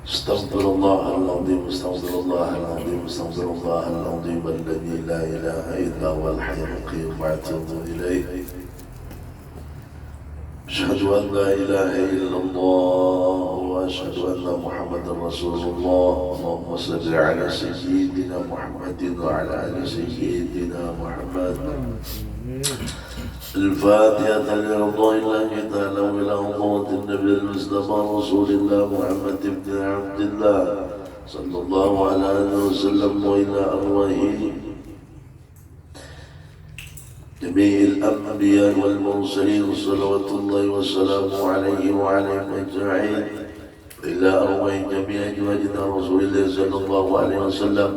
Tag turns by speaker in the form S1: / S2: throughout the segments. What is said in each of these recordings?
S1: استغفر الله العظيم استغفر الله العظيم استغفر الله العظيم الذي لا إله إلا هو الحي القيوم وأتوب إليه. أشهد أن لا إله إلا الله وأشهد أن محمدا رسول الله. اللهم صل على سيدنا محمد وعلى آل سيدنا محمد. الفاتحة لرضا الله تعالى وإلى حضرة النبي المصطفى رسول الله محمد بن عبد الله صلى الله عليه وسلم وإلى أرواح جميع الأنبياء والمرسلين صلوات الله وسلامه عليه وعليهم أجمعين، إلى أرواح جميع أزواجنا رسول الله صلى الله عليه وسلم،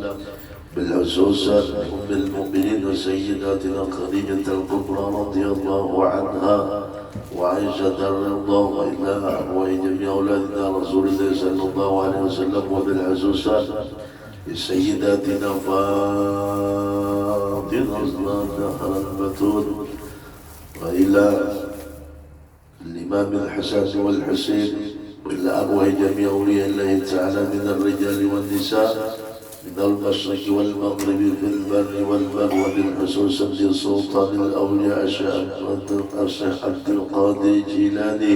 S1: بالخصوص أم المؤمنين وسيداتنا خديجة الكبرى رضي الله عنها وعائشة الرضا، وإلى أرواح جميع أولادنا رسول الله صلى الله عليه وسلم، وبالخصوص لسيداتنا فاطمة الزهراء البتول، وإلى الإمام الحسن والحسين، وإلى أرواح جميع أولياء الله تعالى من الرجال والنساء، من المشرق والمغرب في البر والبر، وبالخصوص لسلطان الأولياء الشيخ عبد القادر الجيلاني،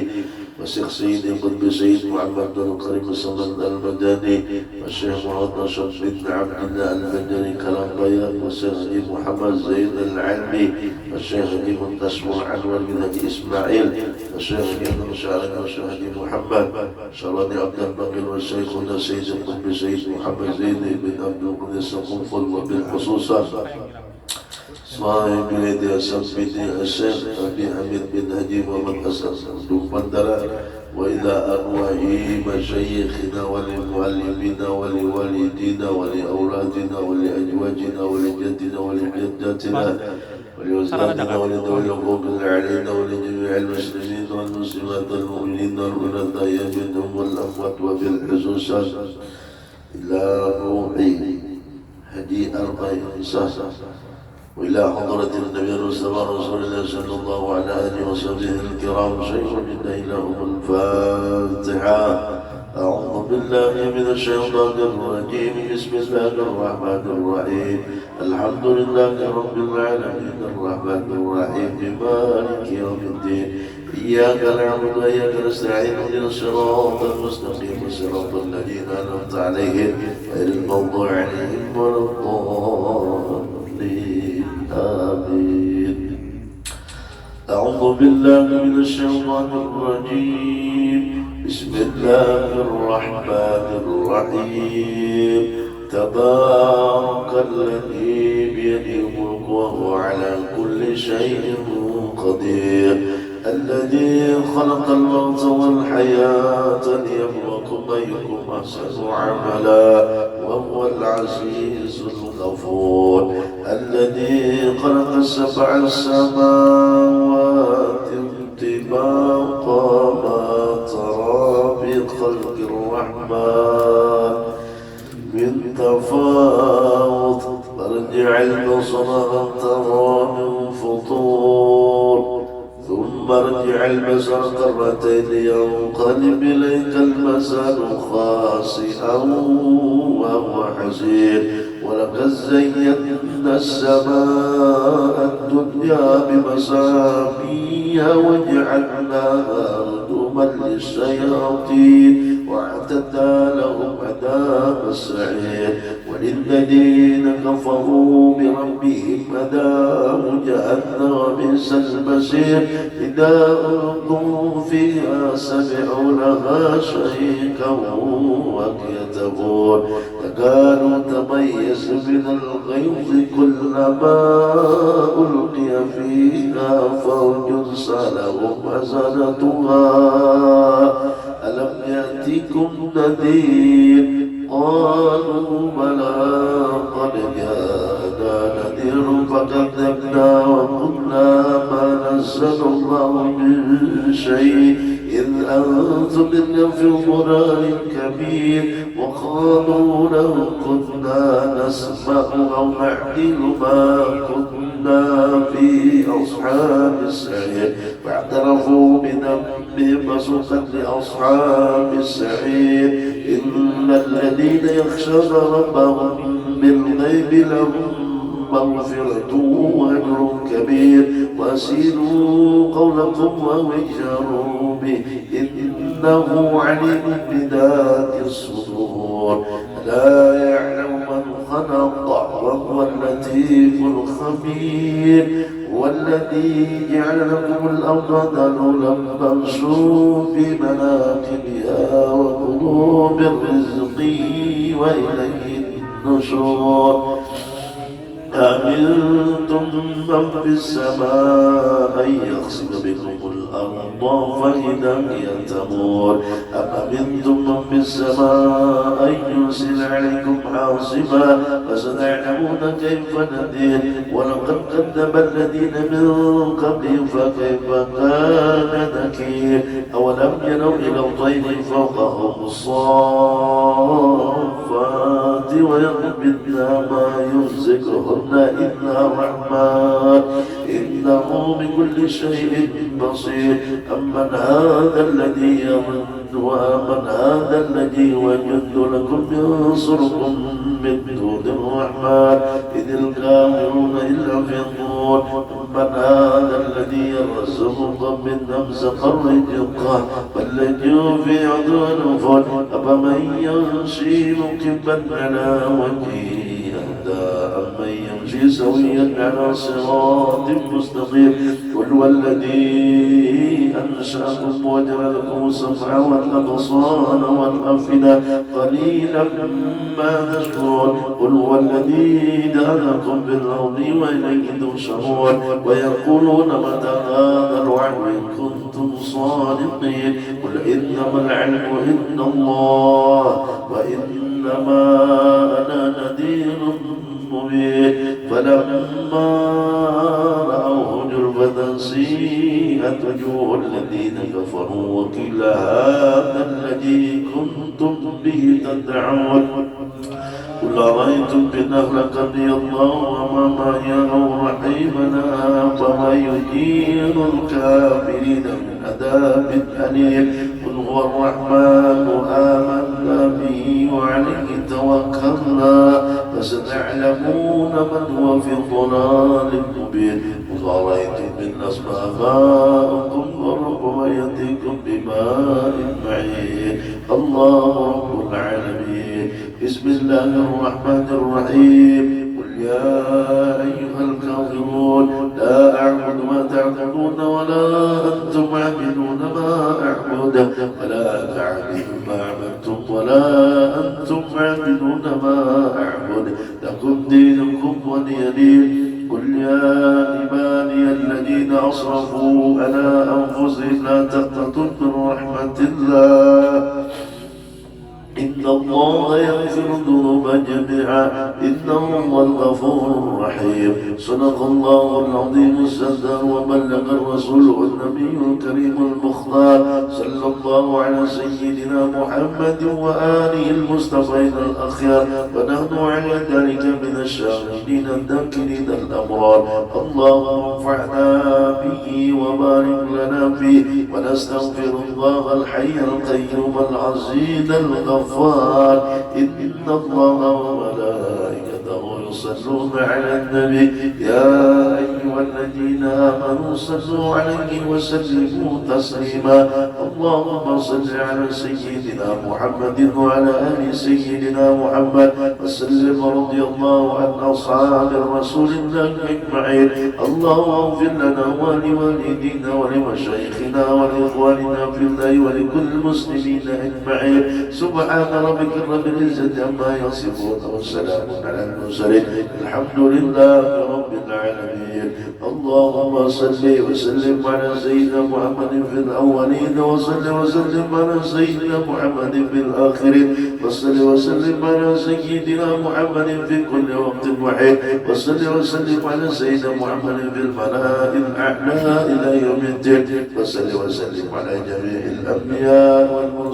S1: وشيخ سيدي قطب سيد محمد بن الكريم صمد المدني، والشيخ محمد نشر بن عبد الله البدري كلام، والشيخ محمد زين العلمي، والشيخ منتصر عنور بن إسماعيل، والشيخ شارك والشيخ محمد شراني عبد الباقر، والشيخنا سيد قطب سيد محمد زين بن عبد القدس القنفل، وبالخصوص صاحب يدي سيدي الشيخ أبي حميد بن هديم ومن أسس بندرة، وإلى أرواح مشايخنا وللمعلمين ولوالدينا ولأولادنا ولأزواجنا ولجدنا ولجداتنا ولوزارتنا ولذوي الحقوق علينا ولجميع المسلمين والمسلمات المؤمنين والأحياء منهم والأموات، وبالخصوص إلى روحي هدي أربعين إنسان، وإلى حضرة النبي المصطفى رسول الله صلى الله على آله وصحبه الكرام. شيخ لله لهم الفاتحة. أعوذ بالله من الشيطان الرجيم. بسم الله الرحمن الرحيم. الحمد لله رب العالمين الرحمن الرحيم مالك يوم الدين. إياك نعبد وإياك نستعين اهدنا الصراط المستقيم صراط الذين أنعمت عليهم غير المغضوب عليهم ولا الضالين. آمين. أعوذ بالله من الشيطان الرجيم. بسم الله الرحمن الرحيم. تبارك الذي بيده الملك وهو على كل شيء قدير. الذي خلق الموت والحياة ليبلوكم أيكم أحسن عملا وهو العزيز الغفور. الذي خلق السبع السماوات طباقا ما ترى بخلق الرحمن من تفاوت فارجع البصر هل ترى من فطور ثم ارجع البصر كرتين ينقلب إليك البصر خاسئا وهو حسير. ولقد زينا السماء الدنيا بمصابيح وجعلناها رجوما للشياطين واعتدنا لهم عذاب السعير. وللذين كفروا بربهم عذاب جهنم وبئس المصير. إذا ألقوا فيها سمعوا لها شهيقا ويتفور تكاد تميز من الغيظ كلما ألقي فيها فوج سألهم خزنتها ألم يأتكم نذير قالوا بلى قد جاءنا نذير فكذبنا وقلنا ما نزل الله من شيء إذ أنتم إلا في ضلال كبير. وقالوا لو كنا نسمع أو نعقل ما كنا في أصحاب السعير فاعترفوا بذنبهم فسوقا لأصحاب السعير. إن الذين يخشون ربهم بالغيب لهم مغفرة وأجر كبير وأسيروا قولكم وجهروا به إنه عليم بذات الصدور لا يعلم من خلق وهو اللطيف الخبير هو الذي جعل لكم الأرض ذلولا فامشوا في مناكبها وكلوا من رزقه وإليه النشور أمنتم من في السماء أن يخسف بكم الأرض فإذا هي تمور أم أمنتم من في السماء أن يرسل عليكم حاصبا فستعلمون كيف نذير ولقد كذب الذين من قبلهم فكيف كان نكير أولم يروا إلى الطير فوقهم الصافات ويقبضن ما يمسكهن إلا الرحمن إنه بكل شيء بصير أمن هذا الذي يظن ومن هذا الذي وجد لكم ينصركم من دون الرحمن إذ الكافرون إلا في النور من هذا الذي يرزقكم من نمزق الرزق بل لجوا في عدو نفر أفمن يمشي مكبا على وجهه أمن يمشي سويا على صراط مستقيم قل هو الذي أنشأكم وجعل لكم السمع والأبصار والأفئدة قليلا ما تشكرون قل هو الذي جعلكم في الأرض وإليه تحشرون ويقولون متى هذا الوعد إن كنتم صادقين قل إنما العلم عند الله وإنما أنا نذير مبين فلما رأوه جلفة سيئت وجوه الذين كفروا وقيل هذا الذي كنتم به تدعون قل أرأيتم إن أهلكني الله وما معي أو رحيمنا فما يجير الكافرين من عذاب أليم قل هو الرحمن آمنا به وعليه توكلنا فستعلمون من هو في ضلال مبين قل أرأيتم إن أصبح ماؤكم وربما يأتيكم بماء معين الله رب العالمين بسم الله الرحمن الرحيم قل يا أيها الكافرون لا أعبد ما تعبدون ولا أنتم عابدون ما أعبد ولا أعبد ما عبدتم ولا أنتم عابدون ما أعبد لكم دينكم ولي دين قل يا عبادي الذين أسرفوا على أنفسهم لا تقنطوا من رحمة الله إن الله يغفر الذنوب جميعا إنه هو الغفور الرحيم صدق الله العظيم الصدق وبلغ الرسول النبي الكريم المختار صلى الله على سيدنا محمد وآله المصطفين الأخيار ونحن على ذلك من الشاهدين الذاكرين الأبرار اللهم انفعنا به وبارك لنا فيه ونستغفر الله الحي القيوم العزيز الغفار إن الله وملائكته يصلون على النبي يا أيها الذين آمنوا صلوا عليه وسلموا تسليما اللهم صل على سيدنا محمد وعلى آل سيدنا محمد وسلم رضي الله عن أصحاب رسول الله أجمعين اللهم اغفر لنا ولوالدينا ولمشايخنا ولإخواننا في الله ولكل المسلمين أجمعين سبحان ربك رب العزة عما يصفون والسلام على المرسلين الحمد لله رب العالمين اللهم صل وسلم على سيدنا محمد في الأولين وصل وسلم على سيدنا محمد في الآخرين وصل وسلم على سيدنا محمد في كل وقت وحيد وصل وسلم على سيدنا محمد في الملائكة الأعلى إلى يوم الدين وصل وسلم على جميع الأنبياء والمرسلين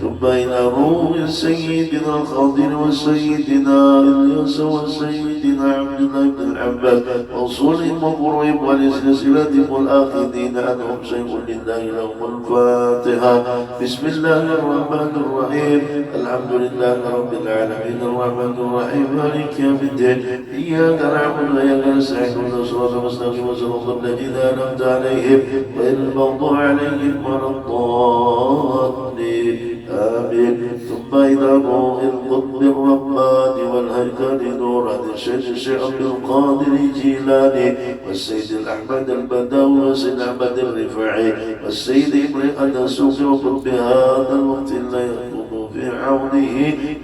S1: ثم إلى روح سيدنا الخضر وسيدنا إلياس وسيدنا عبد الله بن العباس وصولهم وفروعهم ولسلسلتهم والآخذين عنهم شيء لله لهم الفاتحة. بسم الله الرحمن الرحيم. الحمد لله رب العالمين الرحمن الرحيم مالك يوم الدين. إياك نعبد وإياك نستعين اهدنا الصراط المستقيم صراط الذين أنعمت عليهم غير المغضوب عليهم ولا الضالين آمين. ثم إذا روح القطب الرباني والهيكل نور الشيخ عبد القادر الجيلاني والسيد الأحمد البدوي والسيد أحمد الرفاعي والسيد إبراهيم الدسوقي وقطب هذا الوقت لا يكون في عونه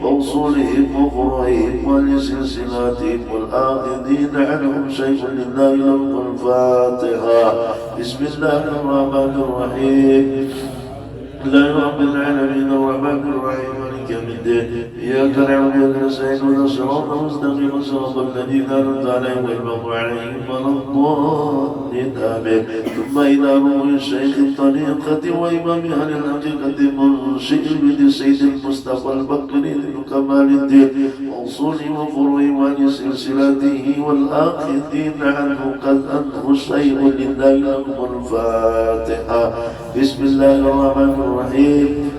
S1: ووصولهم وفروعهم ولسلسلاتهم والآخذين عنهم شيء لله لهم الفاتحة. بسم الله الرحمن الرحيم. لله رب العالمين الرحمن الرحيم مالك يوم الدين. إياك نعبد وإياك نستعين اهدنا الصراط المستقيم صراط الذين أنعمت عليهم غير المغضوب عليهم ولا الضالين آمين. ثم إلى روح الشيخ الطريقة وإمام أهل الحقيقة منشئ بن سيد المصطفى البكري بن كمال الدين وأصوله وفروعه ولسلسلته والآخذين عنه قد أنه شيء لله لهم الفاتحة. بسم الله الرحمن الرحيم.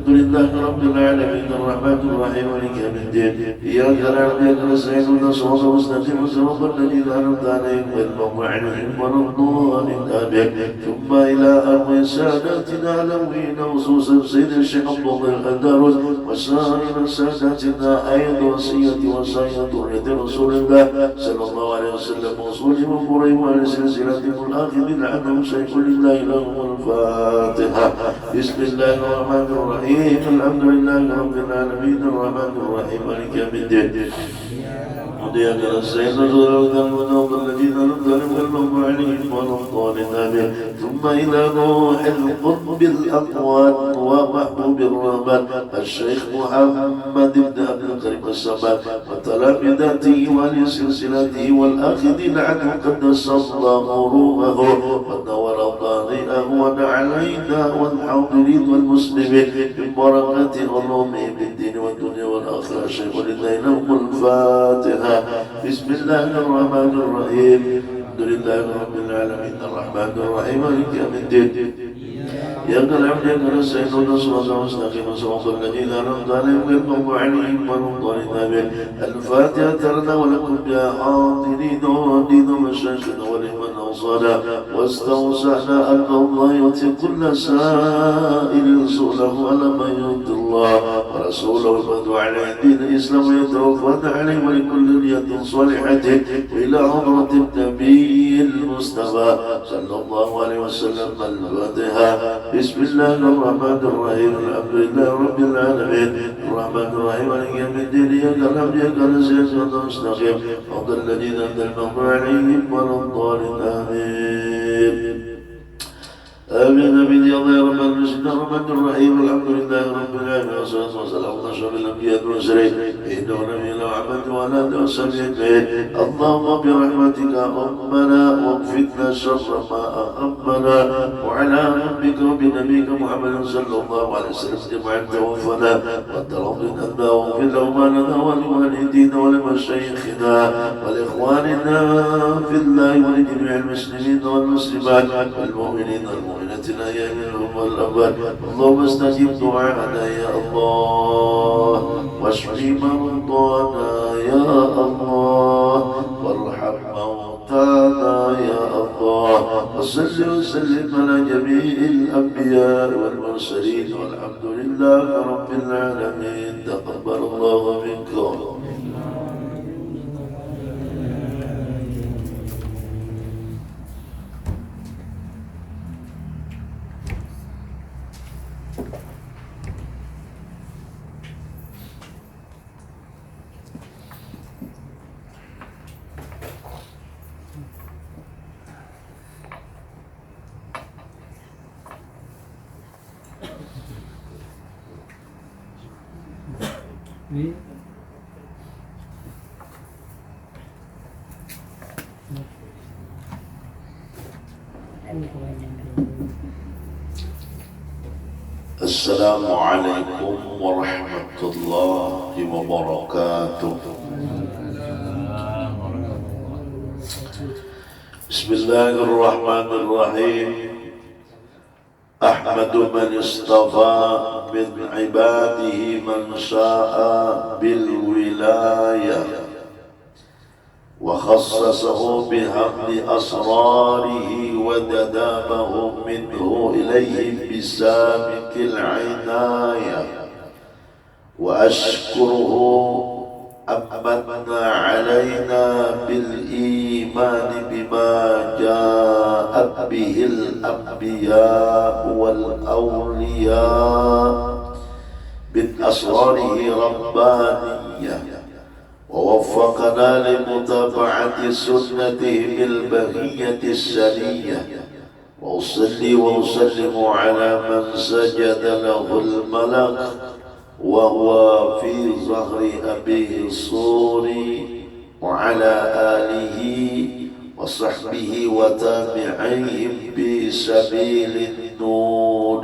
S1: الحمد لله رب العالمين الرحمن الرحيم مالك يوم الدين. إياك نعبد وإياك نستعين اهدنا الصراط المستقيم صراط الذين أنعمت عليهم غير المغضوب عليهم ولا الضالين آمين. ثم إلى أرض ساداتنا الأولين خصوصا سيد الشيخ عبد الله الأندلس وسائر ساداتنا أيضا وصية وصايا ذرية رسول الله صلى الله عليه وسلم وصوله وفروعه ولسلسلتهم الآخذين عنهم شيخ لله لهم الفاتحة. بسم الله الرحمن الرحيم. الحمد لله رب العالمين الرحمن الرحيم مالك يوم الدين. إياك نستعين اهدنا الصراط الذين أنعمت عليهم غير المغضوب عليهم ولا الضالين آمين. ثم إلى روح القطب الأقوال ومحبوب الرحمن الشيخ محمد بن عبد الكريم الصمد وتلامذته ولسلسلته والآخذين عنه قدس الله روحه ونور ضارئه ونعلينا والحاضرين والمسلمين من بركة علومهم بالدين والدنيا والآخرة شيخ لله لهم الفاتحة. بسم الله الرحمن الرحيم. الحمد لله رب العالمين الرحمن الرحيم مالك يوم الدين. إياك نعبد وإياك نستعين اهدنا الصراط المستقيم صراط الذين أنعمت عليهم غير المغضوب عليهم ولا الضالين آمين. الفاتحة لنا ولكم يا حاضرين وردين ومشايخنا ولمن أوصانا واستوصانا أن الله يؤتي كل سائل سؤله على ما يرضي الله ورسوله والمدعو عليه دين الإسلام ويتوفانا عليه ولكل نية صالحة إلى حضرة النبي المصطفى صلى الله عليه وسلم. الفاتحة. بسم الله الرحمن الرحيم. الحمد لله رب العالمين الرحمن الرحيم مالك يوم الدين. إياك نعبد وإياك نستعين اهدنا المستقيم صراط الذين أنعمت عليهم ولا الضالين آمين. آمين آمين يا الله يا رب العالمين الرحمن الرحيم. الحمد لله رب العالمين والصلاة والسلام على أشرف الأنبياء والمرسلين سيدنا ونبينا محمد وعلى آله وصحبه أجمعين. اللهم برحمتك ربنا واكفنا شر ما أهمنا وعلى ربك وبنبيك محمد صلى الله عليه وسلم جميعا توفنا وترضنا عنا واغفر لنا لنا ولوالدينا ولمشايخنا ولإخواننا في الله ولجميع المسلمين والمسلمات والمؤمنين والمؤمنات الأحياء منهم والأموات. اللهم استجب دعاءنا يا الله واشف مرضانا يا الله وارحم موتانا يا الله وصل وسلم على جميع الأنبياء والمرسلين والحمد لله رب العالمين. تقبل الله منكم.
S2: Ini
S1: Assalamualaikum warahmatullahi wabarakatuh. Bismillahirrahmanirrahim. Ahmadu man istafa min ibadihi man sya'a bil wilayah wa khassasahu bihamdi asrarihi wa dadamahu minhu ilayhi bisabiqil inayah wa ashkuruhu ammanna alayna bil iman bima ja'at bihil anbiya wal awliya bin asrarihi rabbaniyah ووفقنا لمتابعة سنته بالبهية السنية وأصلي وأسلم على من سجد له الملك وهو في ظهر أبيه الصور وعلى آله وصحبه وتابعيهم بسبيل النور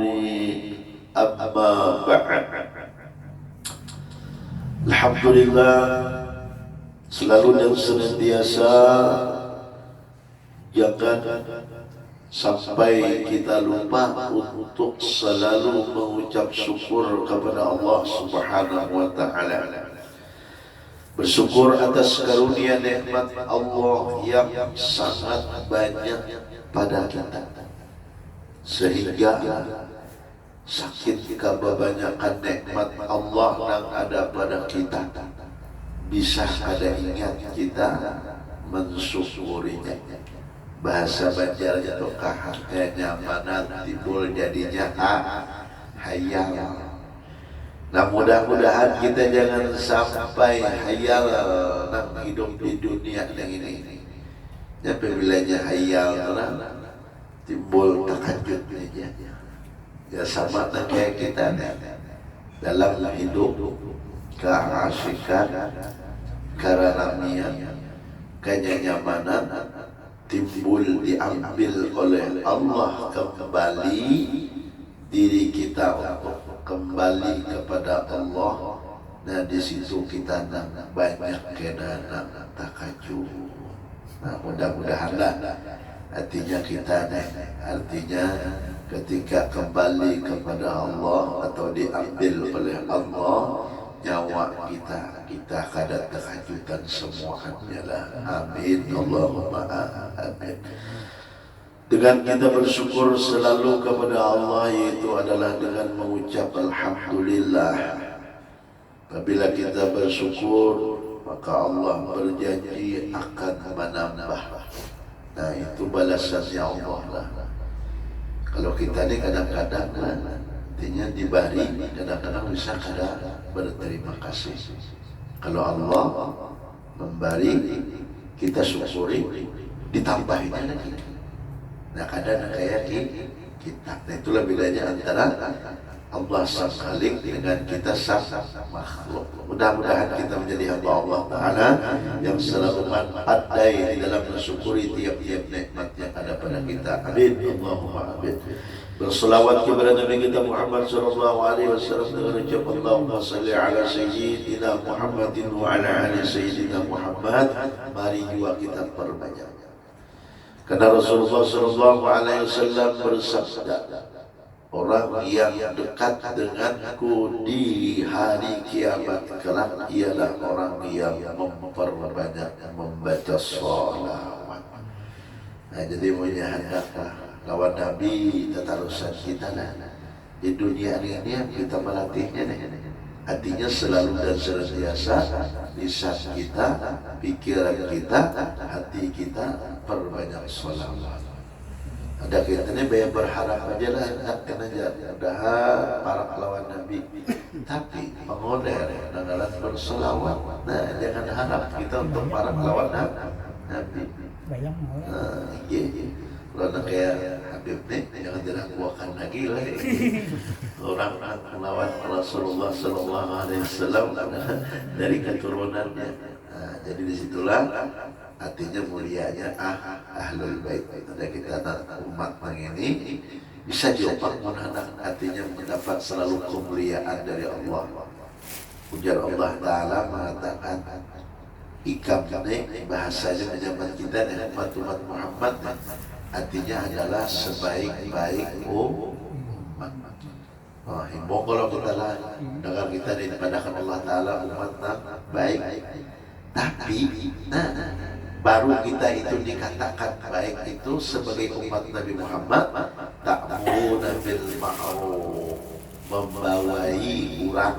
S1: أما بعد. Alhamdulillah, selalu dan senantiasa jangan sampai kita lupa untuk selalu mengucap syukur kepada Allah Subhanahu wa ta'ala. Bersyukur atas karunia nikmat Allah yang sangat banyak pada kita, sehingga sakit kebanyakan nikmat Allah yang ada pada kita, bisa ada ingat kita mensyukurinya. Bahasa Banjar itu kahanya mana timbul jadinya hayal. Nah, mudah-mudahan kita jangan sampai hayal nang hidup di dunia yang ini. Sampai bilanya hayal timbul takajud aja. Ya sama kayak kita dalam hidup keasikan, keranamian, kenyamanan timbul diambil oleh Allah kembali diri kita untuk kembali kepada Allah. Nah, di situ kita banyak kedanan takajud. Nah, mudah-mudahanlah artinya kita artinya ketika kembali kepada Allah atau diambil oleh Allah nyawa kita kada terkajutan semuanya lah. Amin Allahumma amin. Dengan kita bersyukur selalu kepada Allah, yaitu adalah dengan mengucap Alhamdulillah. Apabila kita bersyukur, maka Allah berjanji akan menambah. Nah, itu balasannya Allah lah. Kalau kita ini kadang-kadang artinya diberi, kadang-kadang bisa kada berterima kasih. Kalau Allah memberi, kita syukuri, ditambahin lagi. Nah, kadang kayak kita. Nah, itulah bedanya antara Allah sang Khalik dengan kita sang makhluk. Mudah-mudahan kita menjadi hamba Allah Ta'ala yang selalu pandai di dalam mensyukuri tiap-tiap nikmat yang ada pada kita. Amin Allahumma amin. Berselawat kepada Nabi kita Muhammad sallallahu alaihi wasallam dengan ucapan Allahumma salli ala sayyidina Muhammadin wa ala ali sayyidina Muhammad. Mari juga kita perbanyak. Karena Rasulullah sallallahu alaihi wasallam bersabda, orang yang dekat denganku di hari kiamat kelak ialah orang yang memperbanyak membaca sholawat. Nah, jadi punya apa? Lawan Nabi tetarusan kita lah. Di dunia ini kita melatihnya nih. Artinya selalu dan senantiasa lisan kita, pikiran kita, hati kita perbanyak sholawat. Ada kaitannya bayar berharap aja lah, takkan aja mudah para lawan Nabi. Tapi mengoder adalah berselawat. Nah, jangan harap kita untuk para lawan Nabi. Iya. Kalau kayak Habib nih, jangan diragukan lagi lah. Orang melawan Rasulullah Sallallahu Alaihi Wasallam dari keturunannya. Nah, jadi disitulah artinya mulianya ahlul bait. Ada kita umat ini bisa jawab anak artinya mendapat selalu kemuliaan dari Allah. Ujar Allah Ta'ala mengatakan ikamne bahasanya zaman kita dengan umat Muhammad artinya adalah sebaik-baik umat. Himbau kalau kita lah dengar kita dipadahkan Allah Ta'ala umat yang baik, tapi baru kita itu dikatakan baik itu sebagai umat Nabi Muhammad ta'muruna bil ma'ruf, membawai orang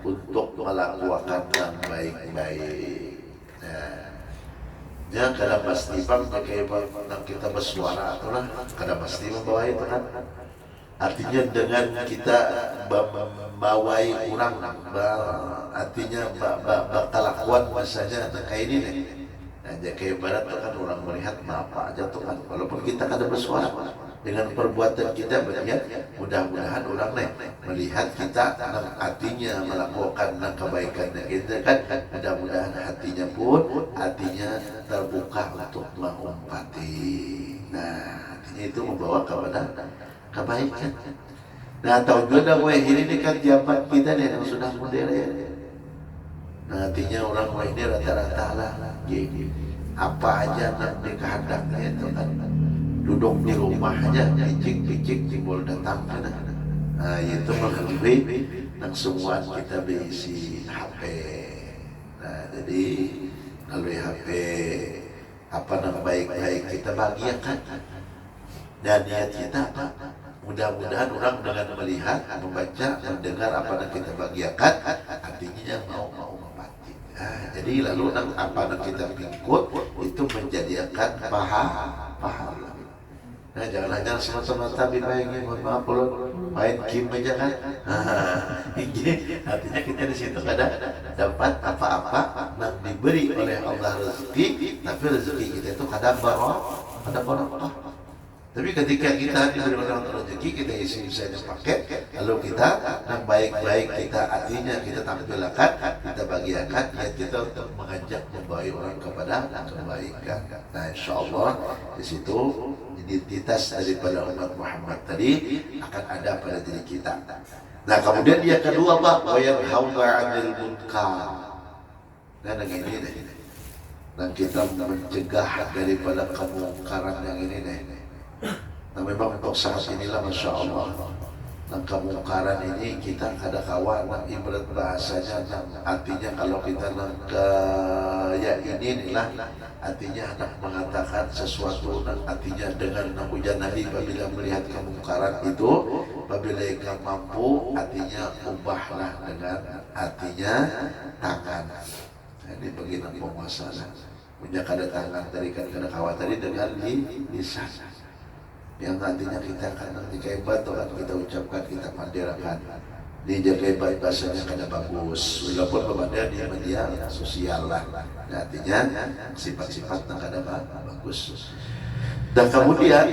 S1: untuk melakukan yang baik-baik. Jangan kadang pasti kayak kita bersuara atau lah kadang pasti membawa itu kan. Artinya dengan kita membawai orang, artinya berkelakuan misalnya kayak ini nih. Nah, kayak barat kan orang melihat apa aja tuh kan. Walaupun kita kada bersuara dengan perbuatan kita banyak, mudah-mudahan orang nih melihat kita artinya melakukan kebaikan kita kan. Mudah-mudahan hatinya pun terbuka untuk mengumpati. Nah, artinya itu membawa kepada kebaikan. Nah, tahu juga ini kan zaman kita nih yang sudah modern. Nah, artinya orang ini rata-rata lah gini. Apa aja yang dikehendaknya itu kan duduk di rumah aja, picik-picik timbul datang kan. Nah, itu menghabis yang semua kita berisi HP. Nah, jadi kalau HP apa yang baik-baik kita bagiakan. Dan niat kita apa? Mudah-mudahan orang dengan melihat, membaca, mendengar apa yang kita bagiakan, artinya mau mempati. Nah, jadi lalu apa yang kita pikut itu menjadikan pahala. Nah, jangan hanya semata-mata baiknya, mohon maaf kalau main game aja kan. Artinya kita di situ kadang dapat apa-apa yang diberi oleh Allah rezeki, tapi rezeki kita itu kadang barokah. Tapi ketika kita diberi orang rezeki, kita isi misalnya paket, lalu kita yang baik-baik kita artinya kita tampilkan, kita bagiakan, ya kita untuk mengajak membawa orang kepada kebaikan. Nah, insyaallah di situ identitas daripada umat Muhammad tadi akan ada pada diri kita. Nah, kemudian yang kedua Pak, wa yanhauna 'anil munkar. Nah, yang ini deh. Dan kita mencegah daripada kemungkaran yang ini deh. Nah, memang untuk saat inilah Masya Allah dan kemungkaran ini kita kada kawan ibarat bahasanya artinya kalau kita ya ini lah artinya anak mengatakan sesuatu dan artinya dengan ujar Nabi apabila melihat kemungkaran itu apabila ikan mampu artinya ubahlah dengan artinya tangan. Jadi begini penguasa punya kada tangan dari kada kawan tadi dengan lisan yang nantinya kita akan nanti kebat atau kita ucapkan, kita mandirakan dijaga baik bahasanya kada bagus walaupun berbeda di media sosial lah. Artinya sifat-sifat yang kada bagus. Dan kemudian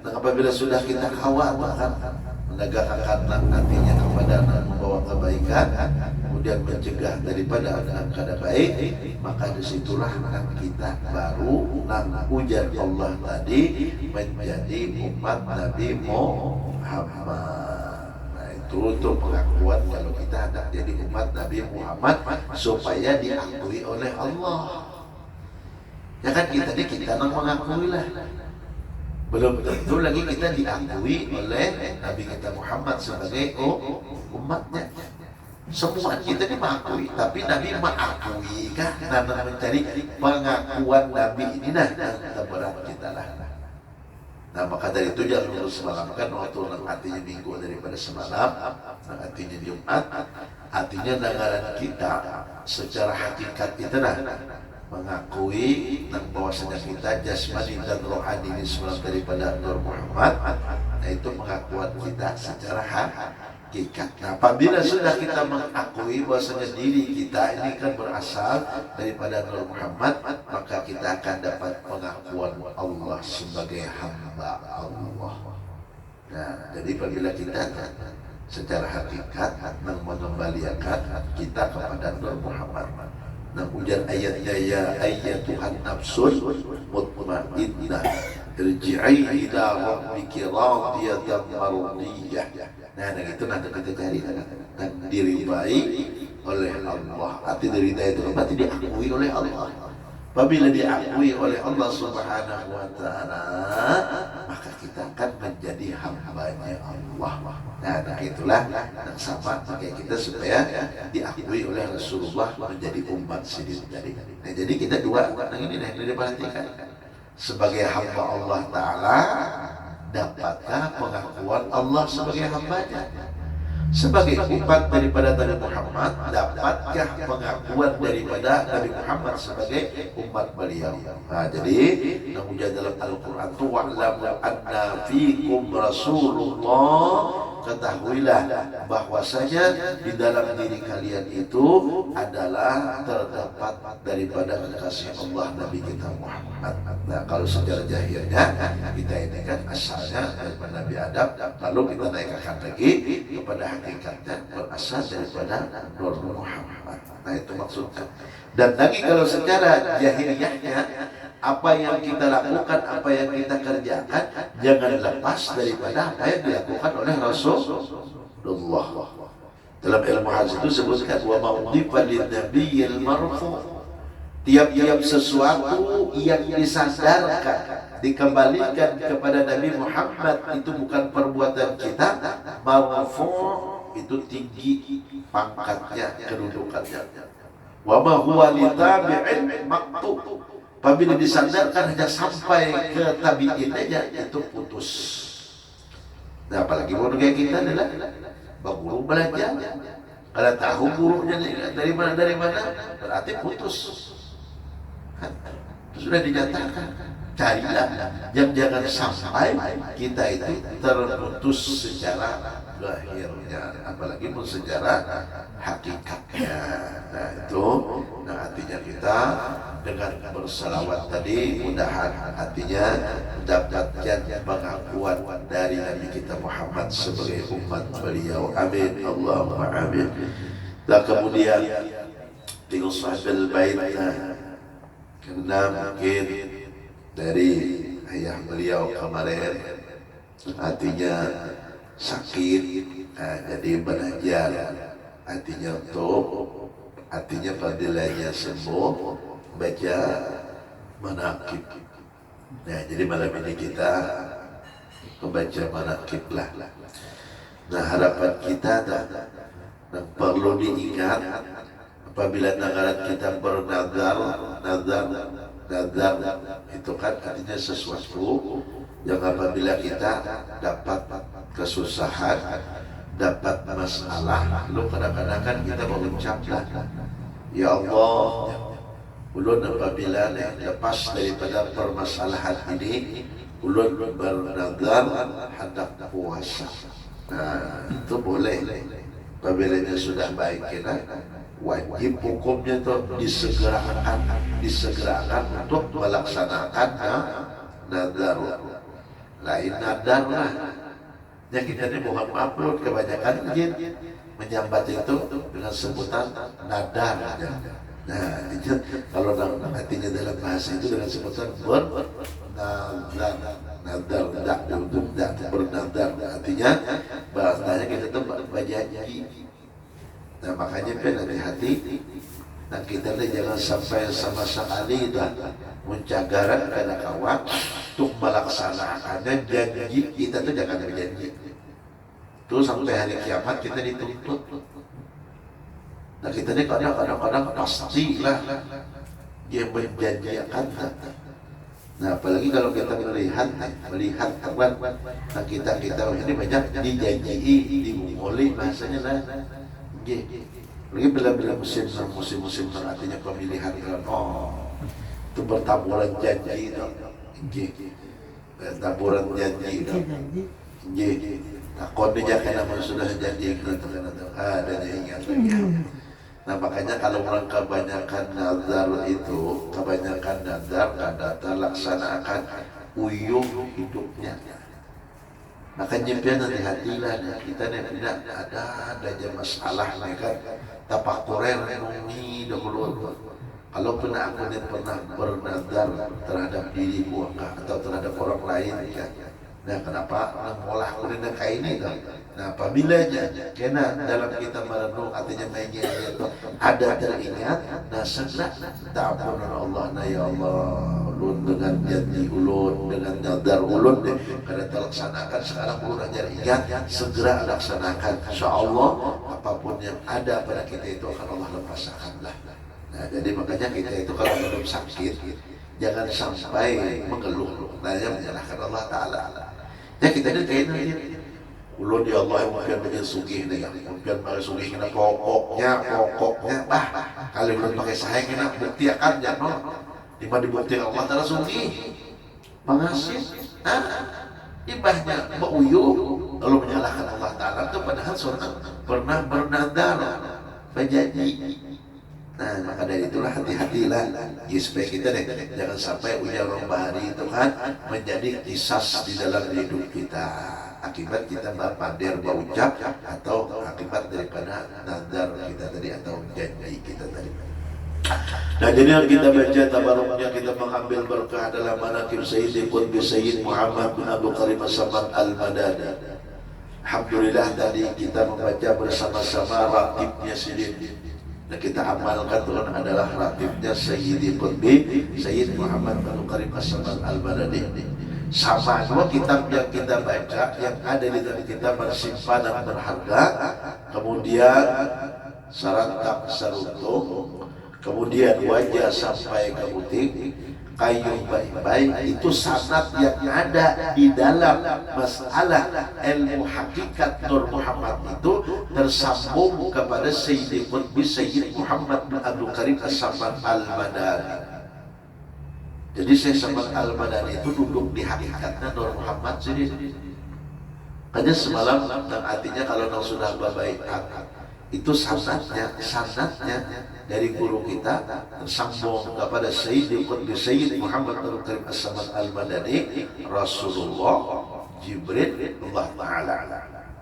S1: apabila sudah kita kawal bahkan menegakkan artinya kepada membawa kebaikan, kemudian mencegah daripada yang kada baik, maka disitulah kita baru ujar Allah tadi menjadi umat Nabi Muhammad. Nah, itu untuk pengakuan kalau kita hendak jadi umat Nabi Muhammad supaya diakui oleh Allah. Ya kan kita mengakui lah. Belum tentu lagi kita diakui oleh Nabi kita Muhammad sebagai umatnya. Semua kita diakui, tapi Nabi mengakui kan, dan mencari pengakuan Nabi ini nah berat kita lah. Nah, maka dari itu jangan lupa semalam kan waktu artinya minggu daripada semalam, artinya Jumat, artinya negara kita secara hakikat kita nah mengakui dan bahwasanya kita jasmani dan rohani ini semua daripada Nur Muhammad. Nah, itu pengakuan kita secara hakikat. Nah, apabila sudah kita mengakui bahwasanya diri kita ini kan berasal daripada Nur Muhammad, maka kita akan dapat pengakuan Allah sebagai hamba Allah. Nah, jadi apabila kita secara hakikat mengembalikan kita kepada Nur Muhammad. Nah, ujar ayatnya ya ayyatuhan nafsul mutmainnah irji'i ila rabbiki radiyatan mardiyah. Nah, itu nanti kita cari dan diridai oleh Allah. Arti diridai itu berarti diakui oleh Allah. Apabila diakui oleh Allah Subhanahu wa taala, maka kita akan menjadi hamba-Nya Allah. Nah, itulah yang sama pakai kita supaya diakui oleh Rasulullah menjadi umat sendiri tadi. Nah, jadi kita dua ini diperhatikan. Sebagai hamba Allah taala, dapatkah pengakuan Allah sebagai hamba-Nya? Sebagai umat daripada Nabi Muhammad, dapatkah pengakuan daripada Nabi Muhammad sebagai umat beliau? Nah, jadi namun dalam Al-Quran itu wa'lamu anna fikum Rasulullah, ketahuilah bahwasanya di dalam diri kalian itu adalah terdapat daripada kekasih Allah Nabi kita Muhammad. Nah, kalau secara zahirnya kita ini kan asalnya daripada Nabi Adam, lalu kita naikkan lagi kepada hakikatnya berasal daripada Nur Muhammad. Nah, itu maksudnya. Dan lagi kalau secara zahiriyahnya, apa yang kita lakukan, apa yang kita kerjakan, jangan lepas daripada apa yang dilakukan oleh Rasulullah. Dalam ilmu hadis itu sebutkan wa ma'udhifa lin-nabiyyil marfu'. Tiap-tiap sesuatu yang disandarkan, dikembalikan kepada Nabi Muhammad, itu bukan perbuatan kita. Marfu' itu tinggi pangkatnya, kedudukannya. Wa ma huwa li tabi'in maqtu'. Apabila disandarkan hanya sampai ke tabi'in aja, itu putus. Nah, apalagi guru kayak kita adalah guru belajar. Kalau tahu gurunya dari mana berarti putus. Sudah dinyatakan, carilah yang jangan sampai kita itu terputus secara lahirnya, apalagi pun secara hakikatnya. Nah, itu artinya kita dengan bersalawat tadi, mudahan artinya mendapatkan pengakuan dari Nabi kita Muhammad sebagai umat beliau. Amin, Allahumma amin. Dan kemudian tinggal sahabat bait, karena mungkin dari ayah beliau kemarin artinya sakit, jadi belajar artinya untuk artinya fadilahnya sembuh, baca manaqib. Nah, jadi malam ini kita membaca manaqib lah. Nah, harapan kita dan perlu diingat, apabila negara kita bernazar itu kan artinya sesuatu yang apabila kita dapat kesusahan, dapat masalah, lalu kadang-kadang kan kita mengucaplah, ya Allah, ulun apabila lepas daripada permasalahan ini, ulun bernazar hendak puasa. Nah, itu boleh. Apabila sudah baik kita, wajib hukumnya itu disegerakan untuk melaksanakan nazar. Lain nadar lah. Yang kita ini mohon maaf, kebanyakan jin menyambat itu dengan sebutan nadar. Nah, itu kalau artinya dalam bahasa itu dengan sebutan bernadar. Artinya bahasanya kita itu berjanji. Nah, makanya hati-hati, dan kita jangan sampai sama sekali dah mencagaran karena kawan untuk melaksanakannya janji kita tuh jangan berjanji. Terus sampai hari kiamat kita dituntut. Nah, kita ini kadang-kadang pastilah dia menjanjikan. Nah, apalagi kalau kita melihat teman, nah kita ini banyak dijanji, dimulai bahasanya lah. Lagi bila musim artinya pemilihan itu bertaburan janji, taburan janji. Nah, kondisinya karena sudah janji gitu, ada yang ingat lagi. Nah, makanya kalau orang kebanyakan nazar itu, kebanyakan nazar dan laksanakan uyuh hidupnya. Makanya biar hati-hatilah kita tidak ada aja masalah mereka tapak koren ini dahulu. Kalau pernah aku pernah bernadar terhadap diriku atau terhadap orang lain, ya. Nah, kenapa mengolah kuliner kayak ini tuh? Nah, apabila kena dalam kita merenung artinya mainnya itu ada teringat, nah segera ta'apunan Allah, nah ya Allah, ulun dengan janji ulun, dengan nadar ulun deh, karena terlaksanakan sekarang ulun ajar ingat, segera laksanakan. Insya Allah apapun yang ada pada kita itu akan Allah lepaskan lah. Nah, jadi makanya kita itu kalau belum sakit, jangan sampai mengeluh, nah yang menyalahkan Allah Ta'ala. Ya kita ini kayaknya ulun ya Allah yang mungkin dengan sugih nih, mungkin pakai sugih kena pokoknya, bah kali ulun pakai saya kena bukti akan jangan lima dibukti Allah Ta'ala sugih mengasih, nah ibahnya bauyu lalu menyalahkan Allah Ta'ala itu padahal seorang pernah bernadar berjanji. Nah, maka dari itulah hati-hatilah ya, supaya kita deh jangan sampai ujar orang bahari itu kan menjadi kisas di dalam hidup kita akibat kita berpader berucap atau akibat daripada nazar kita tadi atau janji kita tadi. Nah, jadi yang kita baca tabaruknya kita mengambil berkah dalam manaqib Sayyidi Qutbi Sayyid Muhammad bin Abdul Karim As-Samad Al-Madani. Alhamdulillah tadi kita membaca bersama-sama ratibnya Sidin. Nah, kita amalkan Tuhan adalah ratibnya Sayyidi Qutbi Sayyid Muhammad bin Karim As-Samad Al-Madani. Sama dua kitab yang kita baca yang ada di dalam kitab simpanan berharga, kemudian Sarantak Saruntung, kemudian Wajah Sampai ke Butik, Kayu Baik-Baik, itu sanad yang ada di dalam masalah ilmu hakikat Nur Muhammad itu tersambung kepada Sayyidi Qutbi Sayyid Muhammad bin Abdul Karim As-Samad Al-Madani. Jadi Syekh Samad Al-Madani itu duduk di hakikatnya Nur Muhammad sendiri. Hanya semalam dan artinya kalau sudah baik itu sanadnya dari guru kita tersambung kepada Sayyidi Qutbi Sayyid Muhammad bin Karim As-Samad Al-Madani, Rasulullah, Jibril, Allah Ta'ala.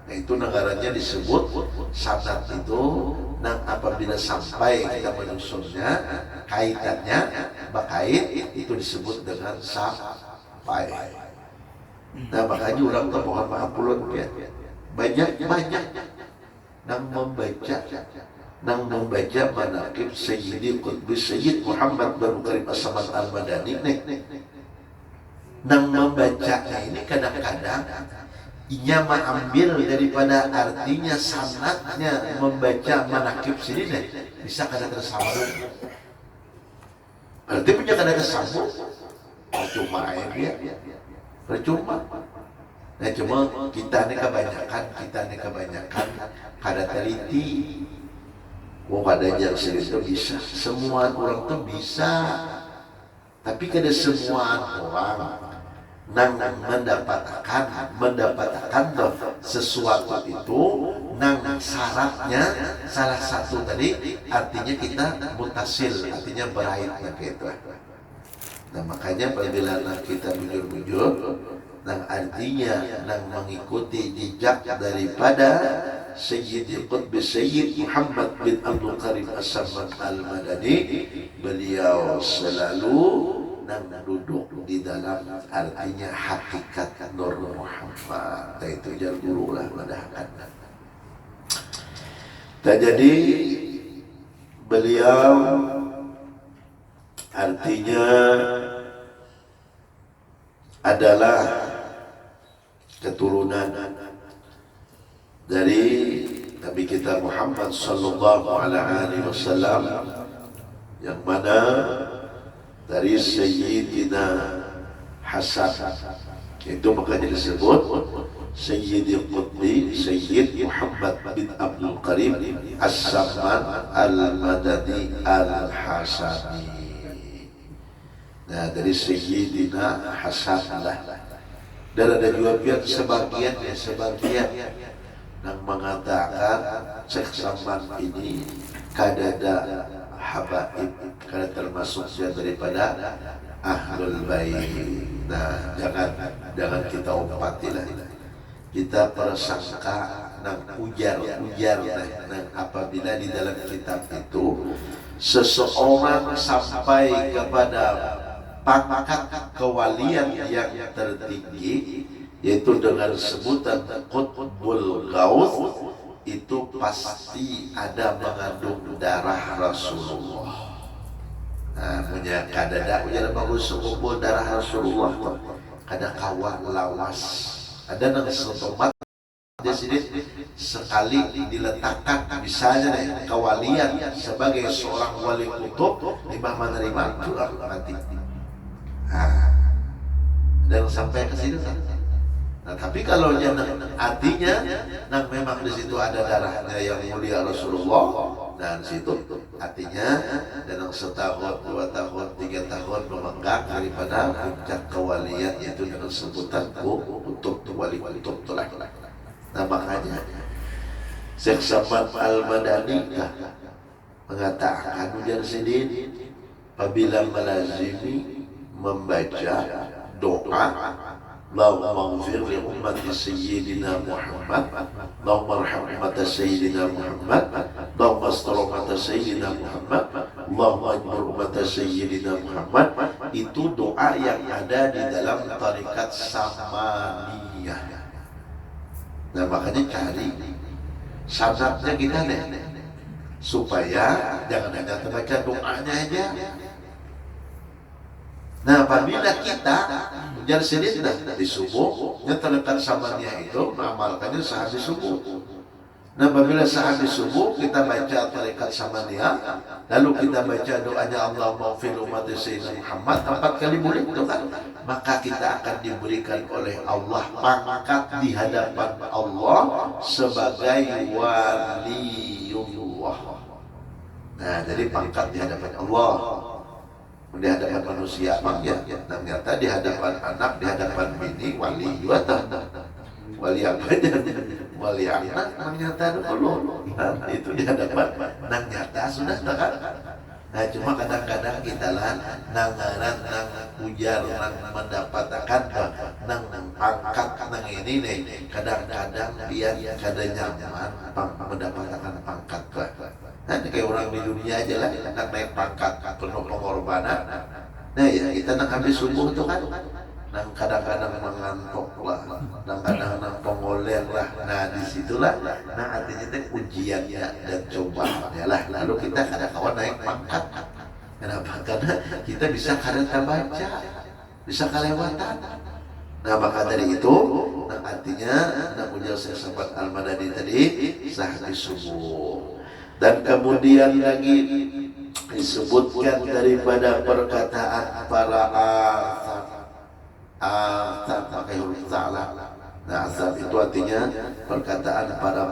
S1: Nah, itu negaranya disebut sanad itu. Nah, apabila sampai kita menyusunnya kaitannya bakait itu disebut dengan sampai. Nah, makanya orang tuh mohon maaf pulun ya, banyak nang membaca manaqib Sayyidi Qutbi Sayyid Muhammad bin Karim As-Samad Al-Madani nih. Nang membacanya ini kadang-kadang ia mengambil daripada artinya sanadnya membaca manaqib sini nih bisa kadang tersambung. Berarti punya kadang tersambung. Percuma ya. Percuma. Nah, cuma kita nih kebanyakan kada teliti. Pada yang itu bisa, semua orang tuh bisa, tapi kada semua orang nang mendapatkan sesuatu itu nang syaratnya salah satu tadi artinya kita mutasil, artinya beraitnya gitu. Nah, makanya apabila kita bujur-bujur nang artinya nang mengikuti jejak daripada Sayyidi Qutbi Sayyid Muhammad bin Abdul Karim As-Samad Al-Madani, beliau selalu nang duduk di dalam artinya hakikat Nur Muhammad. Itu jar guru lah madahakan. Dan jadi beliau artinya adalah keturunan dari Nabi kita Muhammad sallallahu alaihi wasallam, yang mana dari Sayyidina Hasan, itu makanya disebut Sayyidi Qutbi Sayyid Muhammad bin Abdul Karim As-Samad Al-Madani Al-Hasani. Nah, dari Sayyidina Hasan lah. Dan ada juga pihak sebagian yang mengatakan Syekh Samad ini kadada habaib, karena termasuk daripada Ahlul Bait. Nah, jangan kita umpatilah. Kita persangka nang ujar nah apabila di dalam kitab itu seseorang sampai kepada pangkat kewalian yang tertinggi, yaitu dengan sebutan Qutbul Ghaus, itu pasti ada mengandung darah Rasulullah. Nah, punya kadada ujar bagus sekumpul darah Rasulullah, kada kawan lawas, ada nang setempat dia sini sekali diletakkan misalnya nih kewalian sebagai seorang wali kutub imam menerima itu nanti. Dan sampai ke situ. Nah, tapi kalau yang artinya memang di situ ada darahnya yang mulia Rasulullah, dan situ artinya dalam setahun, 2 tahun, 3 tahun memegang daripada puncak kewalian, yaitu dengan sebutan kutub, wali kutub telah. Nah, makanya Syekh Samad Al-Madani mengatakan ujar sidin, apabila melazimi membaca doa Allahumma ighfir li ummati sayyidina Muhammad, Allahumma arham ummata sayyidina Muhammad, Allahumma astur ummata sayyidina Muhammad, Allahumma ajbur ummata sayyidina Muhammad, itu doa yang ada di dalam tarikat Samaniyah. Nah, makanya cari sanadnya kita nih, supaya jangan hanya terbaca doanya aja. Nah, apabila kita ujar sidin di subuh, terlekat Samaniyah itu mengamalkannya sehabis subuh. Nah, apabila sehabis subuh kita baca tarekat Samaniyah, lalu kita baca doanya Allahumma ighfir ummati sayyidina Muhammad 4 kali boleh itu kan, maka kita akan diberikan oleh Allah pangkat di hadapan Allah sebagai waliullah. Nah, jadi pangkat di hadapan Allah, di hadapan manusia ya, ternyata di hadapan anak, di hadapan bini, wali juga wali apa aja, wali anak ternyata dulu, nah, itu di hadapan nang nyata sudah kan. Nah, cuma kadang-kadang kita lah nangaran, nang ujar, nang mendapatkan nang pangkat nang ini nih, kadang-kadang biar kada nyaman mendapatkan pangkat. Nah, kayak orang di dunia aja lah, nak naik pangkat penuh pengorbanan. Nah, ya kita nak habis subuh itu kan, nang kadang-kadang mengantuk lah, nang kadang-kadang pengoler lah. Nah, disitulah, nah artinya itu ujiannya dan cobaannya lah. Lalu kita kadang-kadang naik pangkat. Kenapa? Karena kita bisa kadang baca, bisa kelewatan. Nah, maka dari itu, nah artinya, nah ujar saya sahabat Al-Madani tadi, sehabis subuh. Dan kemudian lagi disebutkan daripada perkataan para azab pakai huruf ta'ala. Nah, azab itu artinya perkataan para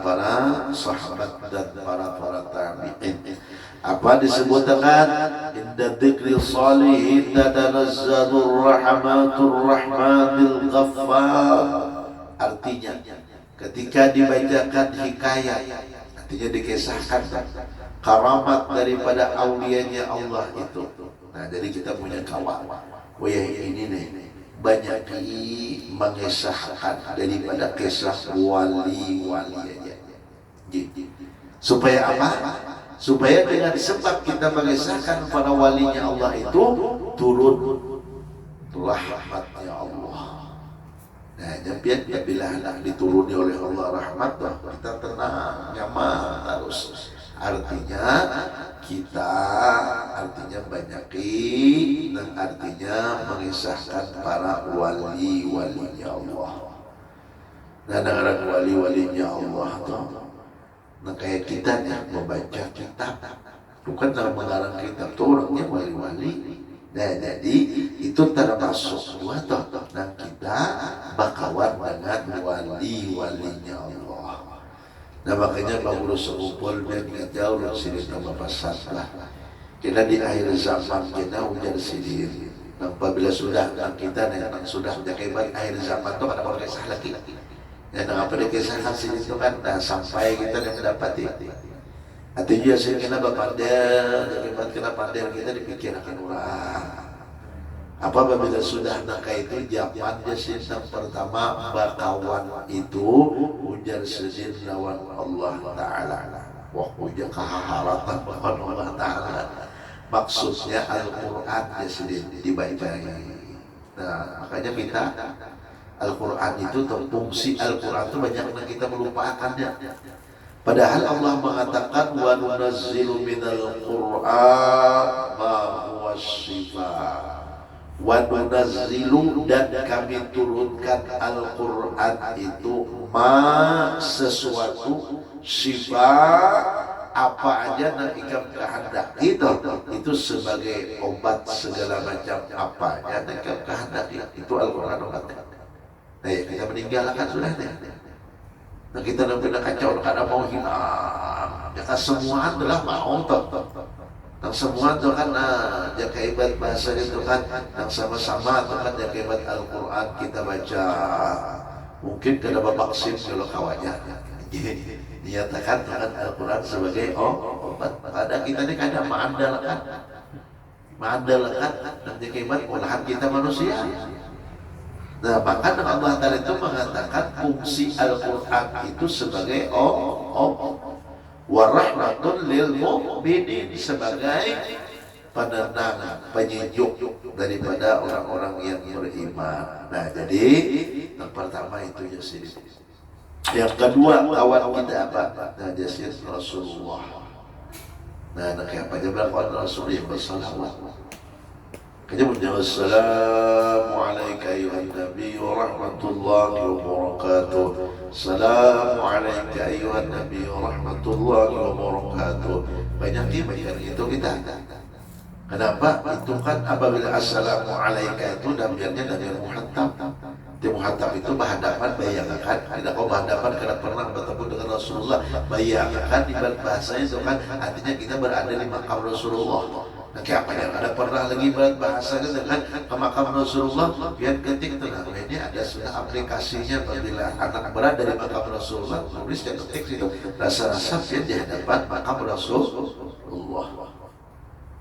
S1: sahabat dan para tabi'in. Apa disebutkan? Inda dzikri shalihin tatanazzalur rahmatur rahmanil ghaffar. Artinya ketika dibacakan hikayat, artinya dikisahkan karamat daripada aulianya Allah itu. Nah, jadi kita punya kawan, ini nih banyak mengisahkan daripada kisah wali-wali aja. Supaya apa? Supaya dengan sebab kita mengisahkan para walinya Allah itu turun rahmatnya Allah. Nah, biar bila hendak dituruni oleh Allah rahmat, kita tenang, nyaman terus. Artinya kita banyakin, dan artinya mengisahkan para wali-walinya Allah. Nah, dengan wali-walinya Allah tuh, nah kayak kita nih membaca kitab, bukan dalam mengarang kitab tuh orangnya wali-wali. Nah, jadi itu termasuk dua toh. Nah, kita bakawan dengan wali-walinya Allah. Nah, makanya bagus sekumpul dan jauh dari sini tambah pasal lah. Kita di akhir zaman kita ujar sendiri. Nah, apabila sudah kita sudah menjaga baik akhir zaman itu ada orang kisah lagi. Dan apa dikisahkan sini itu kan, nah, sampai kita mendapati. Artinya sih kena berpandang, daripada kena pandang kita dipikirkan orang. Apa apabila sudah nak itu zaman jasin yang pertama bakawan itu ujar sejin lawan Allah Ta'ala. waktunya kehalatan Allah Ta'ala. Maksudnya Al-Quran ya sendiri dibaca. Nah makanya kita Al-Quran itu fungsi Al-Quran itu banyak yang kita melupakannya. Padahal Allah mengatakan wa nunazzilu minal Qur'an ma huwa syifaa. Wa nunazzilu dan kami turunkan Al-Quran itu ma sesuatu syifaa apa aja yang ikam kehendak itu sebagai obat segala macam apa aja yang ikam kehendak itu Al-Quran obatnya. Nah ya kita meninggalkan sudah deh. Nah kita nak kacau karena mau hilang. Ya kan semua adalah mau yang semua itu kan jaga ibadah bahasa itu kan yang sama-sama itu kan jaga ibadah Al-Quran kita baca. Mungkin kada babak sim kalau kawannya. Dinyatakan dengan Al-Quran sebagai obat. Pada kita ini kadang mengandalkan dan jaga ibadah olahan kita manusia. Nah maka Allah Ta'ala itu mengatakan fungsi Al-Quran itu sebagai warahmatun lil mu'minin sebagai penenang, penyejuk daripada orang-orang yang beriman. Nah jadi yang pertama itu Yasin. Yang kedua awal kita apa? Nah Yasin Rasulullah. Nah kayak apa aja berlakuan Rasulullah bersalawat. Kemudian Assalamualaikum ayuhan Nabi wa rahmatullahi wa barakatuh. Assalamualaikum ayuhan Nabi wa rahmatullahi wa barakatuh. Banyak itu kita. Kenapa? Itu kan apabila Assalamualaikum itu damiannya dari muhattab. Di muhattab itu berhadapan, bayangkan. Tidak kau berhadapan karena pernah bertemu dengan Rasulullah. Bayangkan di bahasanya itu kan artinya kita berada di makam Rasulullah. Nah, kayak apa yang ada pernah lagi bahasa dengan makam Rasulullah biar ketik itu. Nah ini ada sudah aplikasinya apabila anak berada di makam Rasulullah tulis dan ketik itu rasa-rasa biar di hadapan makam Rasulullah.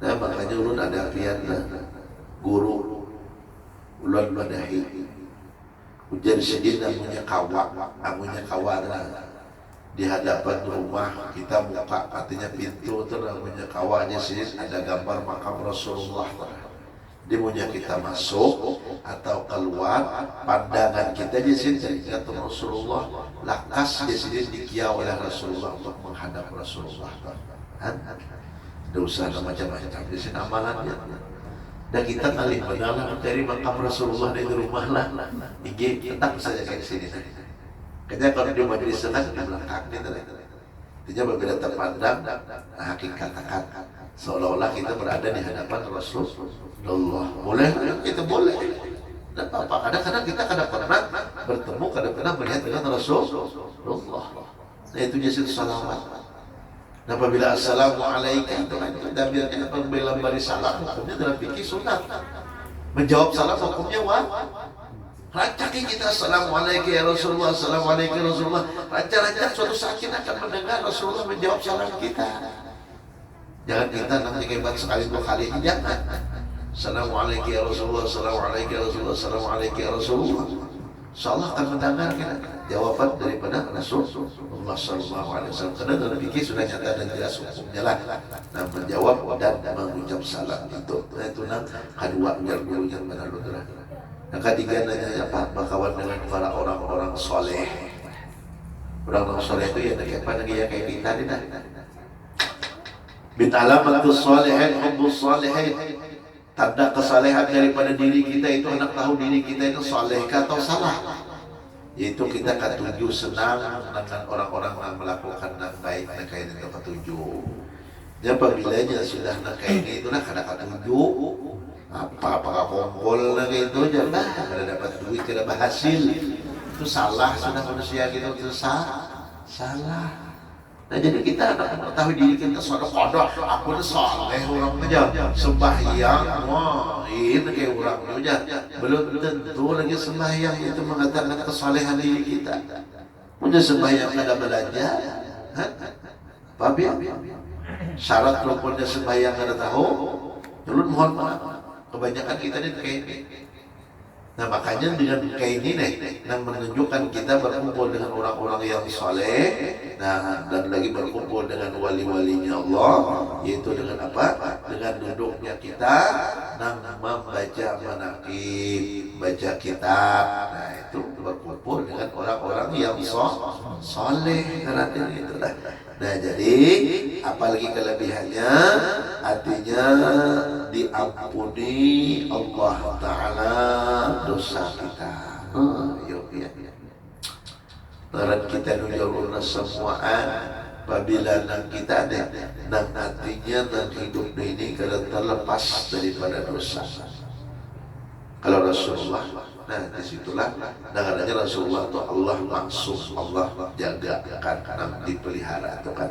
S1: Nah makanya ulun ada pian guru ulun madahi ujar sedih namanya kawan di hadapan rumah kita buka artinya pintu itu namanya kawannya sih ada gambar makam Rasulullah. Dia maunya kita masuk atau keluar pandangan kita di sini teringat Rasulullah lakas di sini dikiau oleh Rasulullah untuk menghadap Rasulullah. Ada usaha macam-macam di sini amalannya. Dan kita kali benar dari makam Rasulullah di rumah lah. Ini tetap saja kayak sini. Karena kalau di majelis kan di belakang gitu. Artinya berbeda terpandang. Nah katakan seolah-olah kita berada di hadapan Rasulullah. Boleh? Itu boleh. Dan apa? Kadang-kadang kita pernah bertemu, kadang-kadang melihat dengan Rasulullah. Nah itu jadi salawat. Nah apabila Assalamualaikum itu kan damirnya pembela bari salam hukumnya dalam fikih sunat. Menjawab salam hukumnya rancaki kita Assalamualaikum ya Rasulullah, Assalamualaikum ya Rasulullah. Rancak-rancak suatu saat kita akan mendengar Rasulullah menjawab salam kita. Jangan kita nanti kebat sekali dua kali, jangan. Assalamualaikum ya Rasulullah, Assalamualaikum ya Rasulullah, Assalamualaikum ya Rasulullah. Insyaallah akan mendengar kita jawaban daripada Rasulullah sallallahu alaihi wasallam. Karena dalam fikih sudah nyata dan jelas hukumnya lah. Nah menjawab dan mengucap salam itu. Nah itu nang kedua guru yang benar benar. Yang ketiga nanya apa? Berkawan dengan para orang-orang soleh. Orang-orang soleh itu ya kayak apa lagi ya kayak kita ni dah. Min alamatus salihin hubbus salihin. Tanda kesalehan daripada diri kita itu anak tahu diri kita itu soleh atau salah. Yaitu kita ketujuh senang dengan orang-orang yang melakukan yang baik nak kain itu ketujuh. Jadi apabila sudah nak kain itu nak kada ketujuh apa kongkol lagi itu aja lah, kada dapat duit, kada berhasil, itu salah sudah manusia gitu itu salah. Nah jadi kita anak mengetahui diri kita kodok, aku tuh soleh orang aja, sembahyang, wah ini kayak orang aja, belum tentu lagi sembahyang itu mengatakan kesalehan diri kita. Punya sembahyang kada belajar, Papi, syarat rukunnya sembahyang kada tahu, dulu mohon maaf. Kebanyakan kita ini kayak Nah makanya dengan kayak ini yang menunjukkan kita berkumpul dengan orang-orang yang soleh, nah dan lagi berkumpul dengan wali-walinya Allah, yaitu dengan apa? Dengan duduknya kita dan membaca manaqib, baca kitab. Nah itu berkumpul dengan orang-orang yang soleh, karena itu lah. Nah jadi apalagi kelebihannya, artinya diampuni Allah Ta'ala dosa kita. Yuk ya. Naran kita nujuruna semuaan apabila nang kita ada nang artinya nang hidup ini kalau terlepas daripada dosa. Kalau Rasulullah, nah disitulah dengannya Rasulullah itu Allah maksum, Allah jaga kan, nang dipelihara itu kan.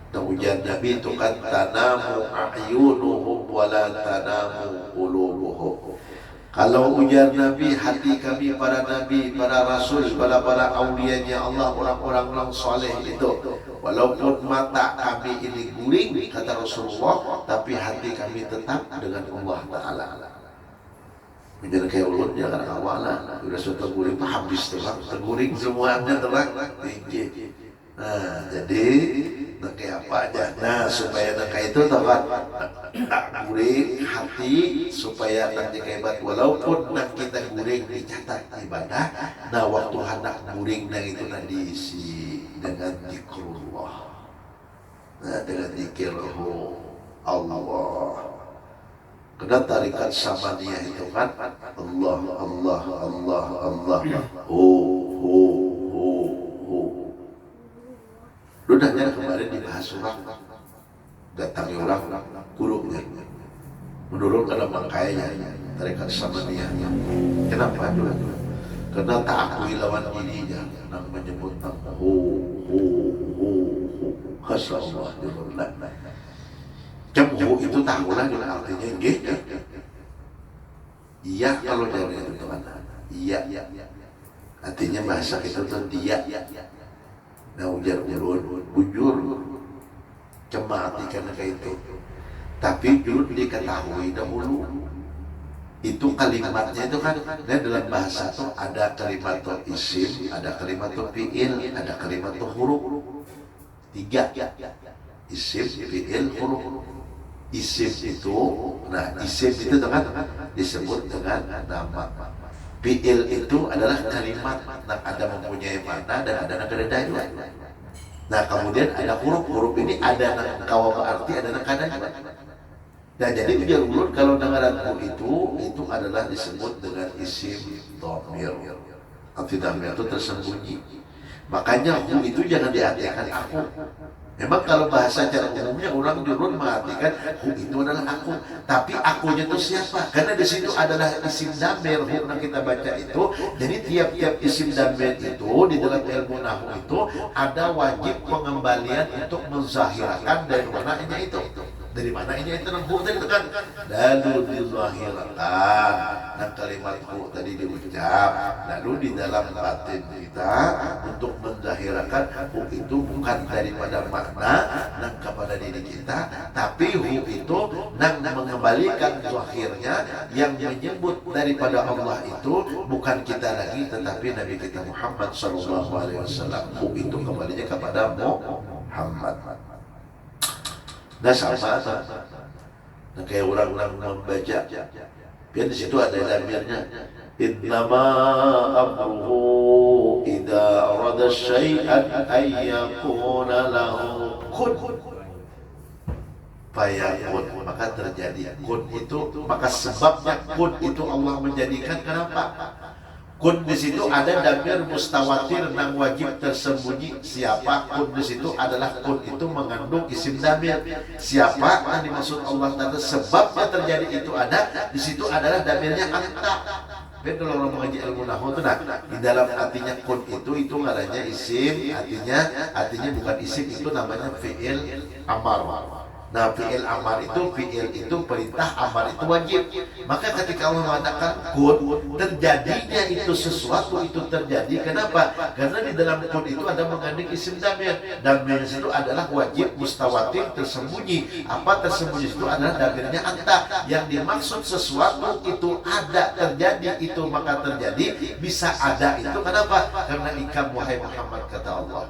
S1: Kemudian Nabi itu kan tanamu a'yunuhum wala tanamu qulubuhum. Kalau ujar Nabi, hati kami para Nabi, para Rasul, para aulianya Allah, orang-orang yang soleh itu, walaupun mata kami ini guring, kata Rasulullah, tapi hati kami tetap dengan Allah Ta'ala. Menjadi kayak ulun, jangan awalan, udah sudah terguring, habis terang, terguring semuanya terang, tinggi. Nah, jadi nak kayak apa aja. Nah, supaya nak kayak itu tahu kan, guring hati supaya nanti kayak walaupun nak kita guring dicatat ibadah. Nah, waktu hendak guring nah itu nanti diisi dengan zikrullah. Nah, dengan zikirhu Allah. Kena tarikat samaniyah itu kan Allah Allah Allah Allah. Ludahnya kemarin dibahas orang, datangnya orang gurunya menurut karena makanya tarekat samaniyahnya. Kenapa dulu? Karena tak akui lawan dirinya, nang menyebut nang Hasallah jurullah. Cembuh itu tahulah dengan artinya nggih. Iya kalau dari itu teman. Iya. Artinya bahasa itu tuh dia. Nah ujar ulun bujur cemati karena kayak itu. Tapi dulu diketahui dahulu itu kalimatnya itu kan, nah dalam bahasa itu ada kalimat isim, ada kalimat fi'il, ada kalimat huruf. 3 isim, fi'il, huruf. Isim itu, nah isim itu kan disebut dengan nama. Fi'il itu adalah kalimat yang ada mempunyai makna dan ada negara daya. Nah kemudian ada huruf ini ada kawa berarti ada nakada. Nah jadi ujar ulun kalau dengaranku itu adalah disebut dengan isim dhamir. Arti dhamir itu tersembunyi. Makanya hu itu jangan diartikan aku. Memang kalau bahasa cara umumnya orang jurun mengartikan hu itu adalah aku, tapi akunya itu siapa? Karena di situ adalah isim dhamir hu yang kita baca itu. Jadi tiap-tiap isim dhamir itu di dalam ilmu nahwu itu ada wajib pengembalian untuk menzahirkan dari mananya itu. Dari mana ini itu hu tadi kan lalu dizahirkan dan kalimat hu tadi diucap lalu di dalam batin kita untuk menzahirkan hu itu bukan daripada makna dan kepada diri kita, tapi hu itu dan mengembalikan zahirnya yang menyebut daripada Allah itu bukan kita lagi tetapi Nabi kita Muhammad sallallahu alaihi wasallam. Hu itu kembalinya kepada Muhammad. Nah sama nah, kayak orang-orang membaca biar di situ ada damirnya innama amruhu idza arada syai'an ay yakuna lahu kun fayakun, maka terjadi kun itu, maka sebabnya kun itu Allah menjadikan. Kenapa? Kun di situ ada damir mustawatir yang wajib tersembunyi. Siapa? Kun di situ adalah kun itu mengandung isim damir. Siapa yang dimaksud Allah Ta'ala sebabnya terjadi itu ada di situ adalah damirnya anta. Ben kalau orang mengaji ilmu nahwu itu nah di dalam artinya kun itu ngarannya isim, artinya bukan isim, itu namanya fi'il amar.
S2: Nah, fi'il amar itu perintah, amar itu wajib. Maka ketika Allah mengatakan kun, terjadinya itu sesuatu itu terjadi. Kenapa? Karena di dalam kun itu ada mengandung isim damir. Damir itu adalah wajib mustawatir tersembunyi. Apa tersembunyi itu adalah damirnya anta. Yang dimaksud sesuatu itu ada, terjadi itu maka terjadi, bisa ada itu. Kenapa? Karena ikam wahai Muhammad kata Allah.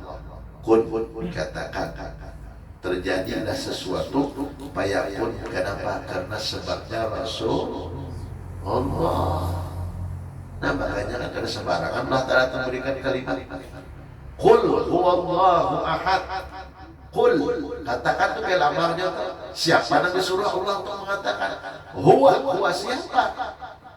S2: Kun katakan terjadilah sesuatu payakun. Kenapa? Karena sebabnya Rasul Allah. Nah makanya kan karena sembarangan Allah Ta'ala memberikan kalimat Qul huwallahu ahad. Qul, katakan tuh kayak lamarnya siapa yang disuruh Allah untuk mengatakan huwa siapa?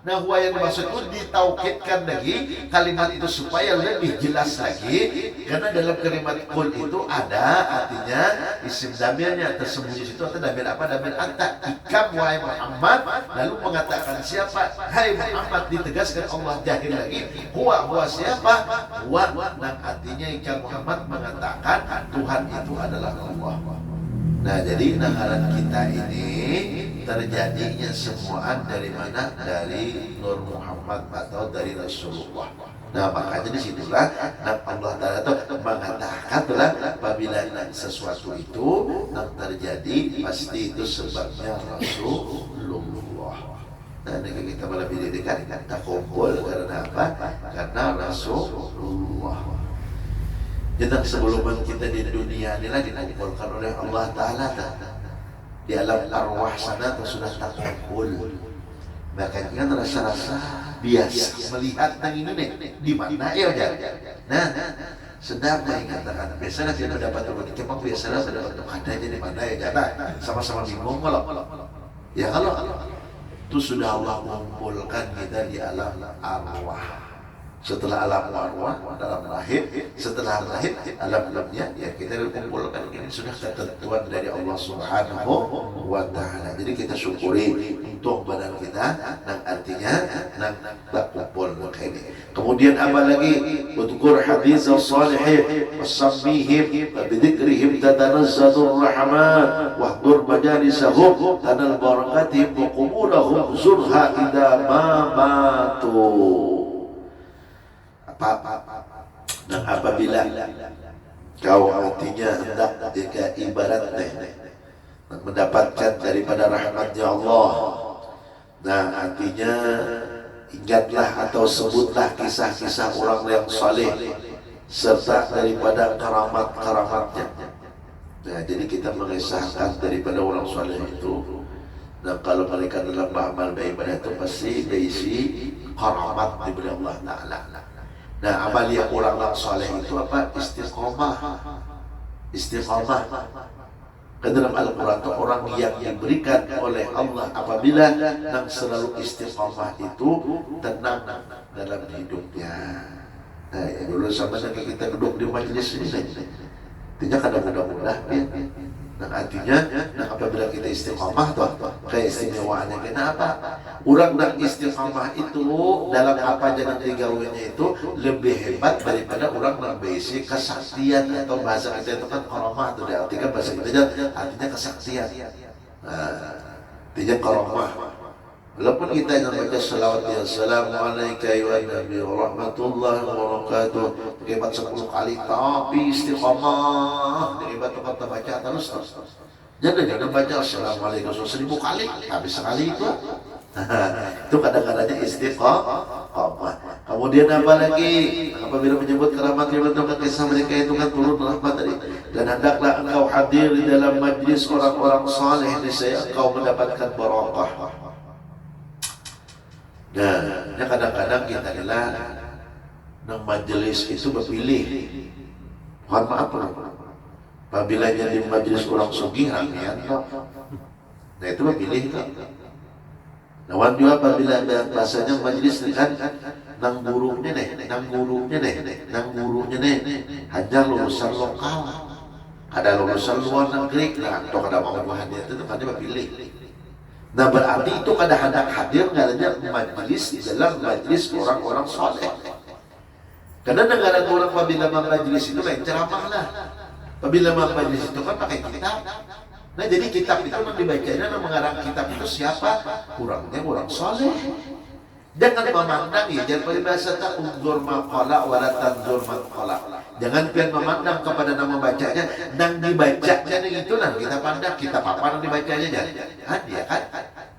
S2: Nah, huwa yang dimaksud itu ditaukidkan lagi kalimat itu supaya lebih jelas lagi, karena dalam kalimat qul itu ada artinya isim damirnya tersembunyi situ atau damir apa? Damir anta. Ikam wahai Muhammad, lalu mengatakan siapa? Hai Muhammad, ditegaskan Allah jahil lagi. Huwa siapa? Huwa, dan artinya ikam Muhammad mengatakan Tuhan itu adalah Allah. Nah, jadi nakaran kita ini terjadinya semuaan dari mana? Dari Nur Muhammad atau dari Rasulullah. Nah, makanya disitulah Allah Ta'ala itu mengatakan apabila sesuatu itu yang terjadi pasti itu sebabnya Rasulullah. Nah, ini kita lebih dekat kita kumpul karena apa? Karena Rasulullah. Jadi sebelum kita di dunia ini lagi dikumpulkan oleh Allah Ta'ala di alam arwah sana sudah tak kumpul. Makanya rasa-rasa biasa melihat yang ini nih di mana ya aja. Nah, sedang mengatakan biasanya tidak dapat tempat kemang biasanya sudah dapat adanya di mana ya jana. Sama-sama bingung kalau. Ya kalau itu sudah Allah mengumpulkan kita di alam arwah. Setelah alam arwah dalam lahir, setelah lahir alam-alamnya ya kita dikumpulkan. Ini sudah ketentuan dari Allah Subhanahu wa Ta'ala. Jadi kita syukuri untuk badan kita, dan artinya dan kumpul kayak ini. Kemudian apa lagi? Udhkur hadis as-salihin wasammihim bidzikrihim tatanazzalur rahman wahdur majalisahum tanal barakatihim wa qubulahum zurha idza ma matu. Dan apabila kau artinya hendak jika ibaratnya mendapatkan daripada rahmatnya Allah, nah artinya ingatlah atau sebutlah kisah-kisah orang yang saleh serta daripada karamat-karamatnya. Nah jadi kita mengisahkan daripada orang saleh itu. Nah kalau mereka dalam beramal beribadah itu pasti berisi karamat diberi Allah Ta'ala. Nah, amalia orang yang soleh itu apa? Istiqamah. Ke dalam Al-Quran itu orang yang diberikan oleh Allah apabila yang selalu istiqamah itu tenang dalam hidupnya. Nah, ya dulu sama dengan kita duduk di majelis ini, artinya kadang-kadang mudah ya. Nah, artinya apabila kita istiqamah tuh keistimewaannya kenapa? Orang yang istiqamah itu dalam apa jalan digawainya itu lebih hebat daripada orang yang berisi kesaktian, atau bahasa kita itu kan karamah itu diartikan bahasa kita artinya kesaktian. Nah, artinya karamah. Walaupun kita yang baca salawat ya Assalamualaikum ya Nabi wa rahmatullahi wa barakatuh hebat 10 kali, tapi istiqamah hebat tempat baca terus. Jangan baca Assalamualaikum 1000 kali, habis sekali itu. Itu kadang-kadangnya istiqamah. Kemudian apa lagi? Apabila menyebut keramat yang menentukan kisah mereka itu kan turun rahmat tadi. Dan hendaklah engkau hadir di dalam majlis orang-orang saleh, niscaya engkau mendapatkan barakah. Nah, kadang-kadang kita adalah nang majelis itu berpilih. Mohon maaf, apabila jadi majelis orang sugih rakyat, nah itu berpilih kan. Nah, juga apabila bahasanya majelis kan nang gurunya hanya lulusan lokal, ada lulusan luar negeri, nah atau ada mau hadir itu kan dia berpilih. Nah berarti itu kada hendak hadir ngaranya majlis di dalam majlis orang-orang soleh. Karena negara orang apabila majlis itu lain ceramah lah. Apabila majlis itu kan pakai kitab. Nah jadi kitab itu yang dibacanya, yang mengarang kitab itu siapa? Orang soleh. Jangan memandang ya, jangan peribahasa tak unzur maqala wala tanzur maqala. Jangan pian memandang kepada nama bacanya, nang dibacanya itu nang kita pandang, kitab apa nang dibacanya jangan. Dia kan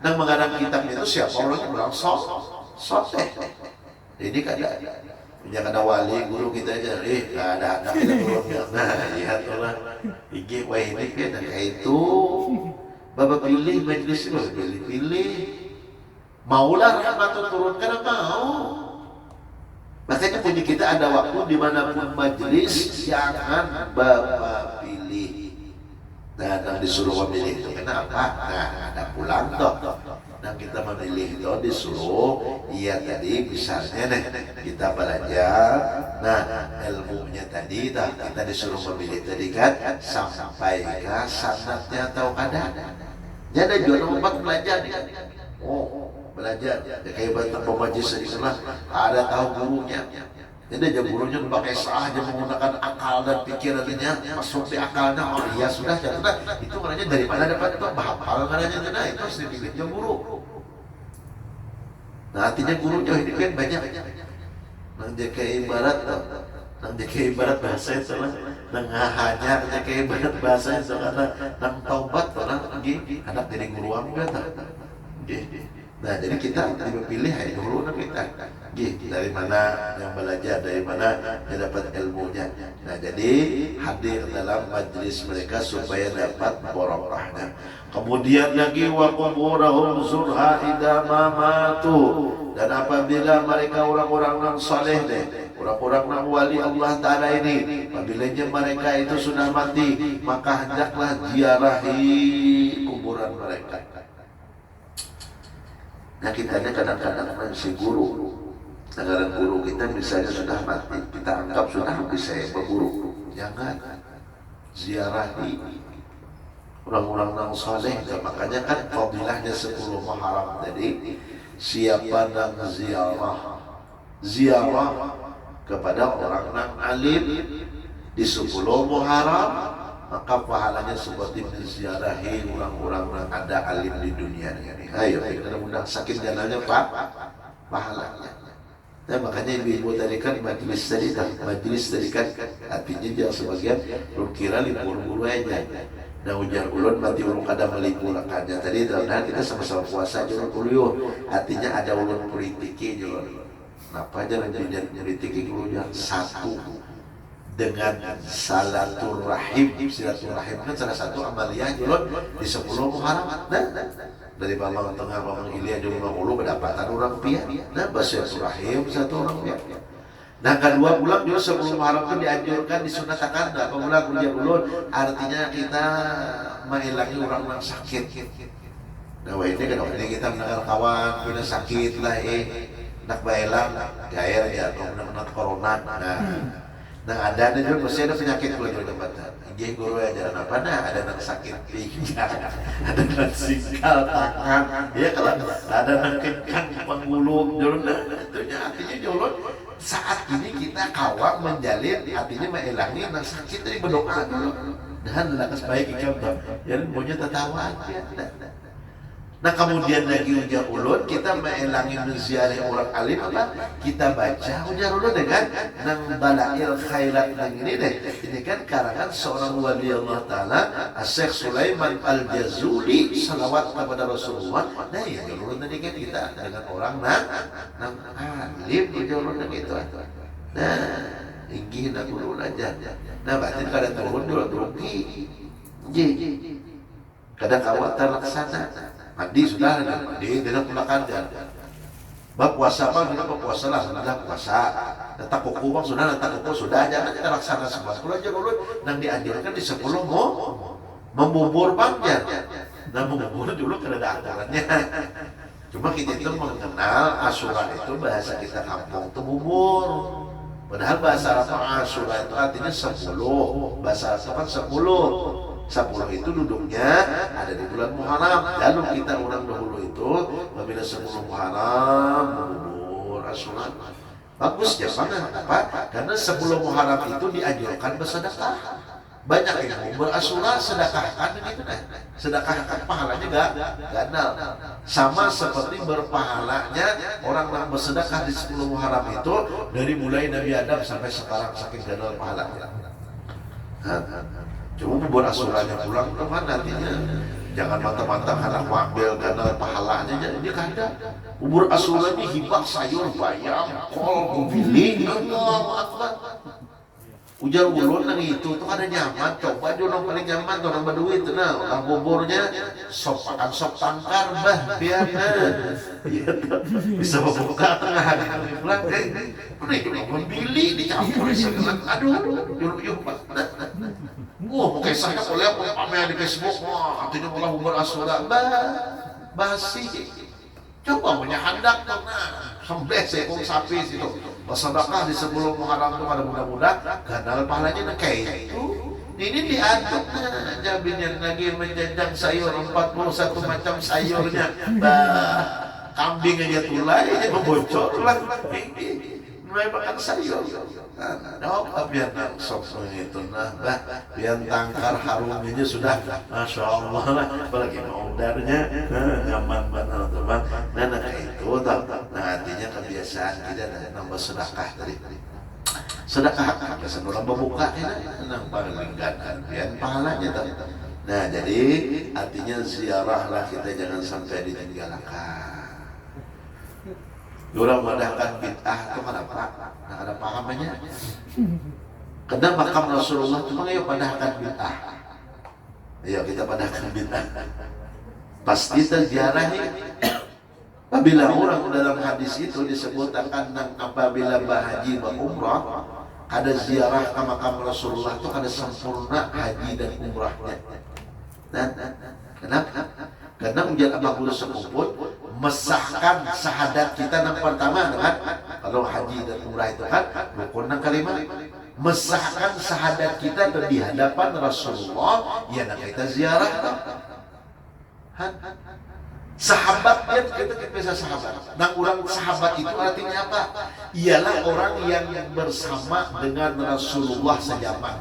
S2: nang mengarang kitab itu siapa? Orang soleh. Ini kan jangan ada wali guru kita aja, ada anak kita guru. Nah, lihat orang IG wah ini kan kayak itu. Bapak pilih majelis itu, pilih. Maulah rahmat turunkan, mau. Makanya punya kita ada waktu dimanapun majelis jangan Bapak pilih. Nah, disuruh memilih itu kenapa? Nah, ada pulang toh. Nah, kita memilih itu disuruh. Iya tadi misalnya nih kita belajar. Nah, ilmunya tadi kita disuruh memilih tadi kan sampai ke sanadnya atau ada. Jadi jual obat belajar. Belajar kayak banyak pemajis di sana ada tahu gurunya, jadi aja gurunya pakai saja menggunakan akal dan pikirannya masuk di akalnya. Oh iya sudah itu maknanya dari mana dapat itu bahapal maknanya itu harus dipilih guru. Nah artinya gurunya ini kan banyak nang kayak ibarat bahasa itu lah nang hanya kayak ibarat bahasa itu karena nang taubat orang anak dari guru aku kata. Nah jadi kita dipilih dulu kita dari mana yang belajar, dari mana yang dapat ilmunya. Nah jadi hadir dalam majlis mereka supaya dapat barokahnya. Kemudian lagi wa quburahum zurha idza ma matu, dan apabila mereka orang-orang yang saleh deh, orang-orang yang wali Allah Ta'ala ini, apabila mereka itu sudah mati, maka hendaklah ziarahi kuburan mereka. Nah kita ini kadang-kadang si guru, negara guru kita misalnya sudah mati, kita anggap sudah bisa berburu. Jangan ziarahi orang-orang yang saleh. Makanya kan fadilahnya 10 Muharram tadi, siapa yang ziarah kepada orang yang alim di 10 Muharram, maka pahalanya seperti menziarahi orang-orang yang ada alim di dunia ini. Ayo kita mudah sakit jalannya Pak, pahalanya. Nah makanya ibu tadi kan majlis tadi kan artinya jangan sebagian kira libur guru aja. Nah ujar ulun mati ulun kada melipur aja tadi. Nah kita sama-sama puasa julun kuliah, artinya ada ulun politiki julun. Kenapa aja nyeritiki gurunya satu dengan silaturahim kan salah satu amaliyah julun di 10 Muharram. Nah dari Bambang Tengah Bambang Ilya juga ulu pendapatan orang pihak. Nah silaturahim satu orang pihak. Nah kedua bulan juga 10 Muharram itu dianjurkan disunatakan. Nah pemulang ujian ulun artinya kita menghilangi orang yang sakit. Nah ini kan kita mendengar kawan punya sakit lah nak baelang gair ya nak corona. Nah ada juga pasti ada penyakit kalau di tempatnya. Dia guru ajaran apa? Nah ada yang sakit pinggang, ada yang singkal tangan. Ya kalau ada yang kengkang penggulung, julun. Itunya artinya julun. Saat ini kita kawal menjalin, artinya menghilangi yang sakit dari berdoa dulu. Dan lakas baik contoh. Jadi punya tertawa aja. Nah kemudian lagi ujar ulun kita menghilangi menziarahi orang alim apa? Kita baca ujar ulun dengan nang balail khairat nang ini deh. Ini kan karangan seorang wali Allah Ta'ala Syekh Sulaiman Al-Jazuli, salawat kepada Rasulullah. Nah ya ulun tadi kan kita dengan orang nang alim ujar ulun gitu. Nah tinggi nak ulun aja. Nah berarti kada turun dulu rugi. Kadang awak terlaksana. Mandi sudah, mandi tidak pula kerja. Puasa apa? Tidak puasa lah, sudah puasa. Letak kuku bang sudah, letak kuku sudah. Jangan kita laksana semua. Kalau aja dulu, yang dianjurkan di 10 membubur panjang. Nah membubur dulu kena ada aturannya. Cuma kita itu mengenal Asyura itu bahasa kita kampung itu bubur. Padahal bahasa Arab Asyura itu artinya 10. Bahasa Arab kan 10. 10 itu duduknya ada di bulan Muharram. Lalu kita orang dahulu itu apabila 10 Muharram membubur Asyura. Bagus ya, kenapa? Karena 10 Muharram itu dianjurkan bersedekah. Banyak yang mau berasura, sedekahkan gitu nah. Sedekahkan pahalanya gak gandal. Sama seperti berpahalanya orang yang bersedekah di 10 Muharram itu dari mulai Nabi Adam sampai sekarang, saking gandal pahalanya. Cuma berasuranya pulang teman nantinya jangan mantap-mantap karena ambil gandal pahalanya, jadi kada. Ubur asuranya hibah sayur bayam kol gubiling, Allahu Akbar. Ujar ulun nang itu tuh kada nyaman, coba dia orang paling nyaman tuh orang berduit nah, orang buburnya sop makan sop tangkar bah biar bisa membuka tengah hari kami pulang ini orang bili dicampur segala aduh yuk kayak saya boleh apa pamer di Facebook wah artinya malah umur asura basi coba punya handak tuh nah sembelih seekor sapi situ bersedekah di 10 Muharram tuh pada muda-muda gandal pahalanya kayak itu ini diaduk nah jabinnya lagi menjajang sayur 41 macam sayurnya kambing aja tulai aja membocor lah mulai makan sayur nah biar sok itu nah biar tangkar harumnya sudah Masya Allah lah apalagi maudarnya nyaman banget teman nah itu nah artinya kebiasaan kita nambah sedekah tadi sedekah kesan orang berbuka nambah lingkaran biar pahalanya nah jadi artinya ziarahlah kita jangan sampai ditinggalkan. Orang mengadakan bid'ah itu kenapa? Nah, ada pahamannya. Karena makam Rasulullah itu ayo padahkan bid'ah. Ayo kita padahkan bid'ah. Pasti terziarahi. Apabila orang dalam hadis itu disebutkan apabila berhaji berumrah, ada ziarah ke makam Rasulullah itu ada sempurna haji dan umrahnya. Kenapa? Karena menjadi Abu Sekumpul mesahkan syahadat kita yang pertama kan kalau haji dan umrah itu kan rukun yang kelima mesahkan syahadat kita di hadapan Rasulullah ya kita ziarah sahabat kita bisa sahabat nah orang sahabat itu artinya apa ialah orang yang bersama dengan Rasulullah sejaman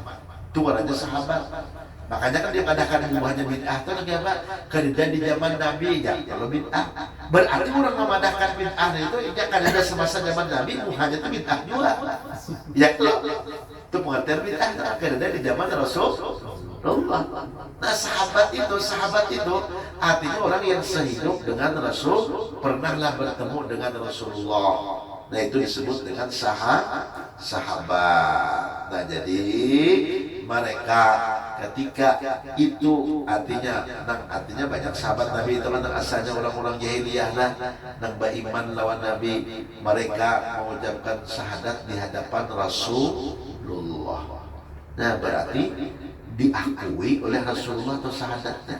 S2: itu artinya sahabat. Makanya kan dia kadakan buahnya bid'ah itu lagi apa? Kerja di zaman Nabi ya kalau bid'ah. Berarti orang memadahkan bid'ah itu ya kada semasa zaman Nabi buahnya itu bid'ah juga. Ya itu pengertian bid'ah kerja di zaman Rasulullah. Nah sahabat itu artinya orang yang sehidup dengan Rasul pernahlah bertemu dengan Rasulullah. Nah itu disebut dengan sahabat. Nah jadi mereka ketika itu artinya banyak sahabat Nabi itu kan asalnya orang-orang jahiliyah lah nang beriman lawan Nabi mereka mengucapkan syahadat di hadapan Rasulullah. Nah berarti diakui oleh Rasulullah atau syahadatnya.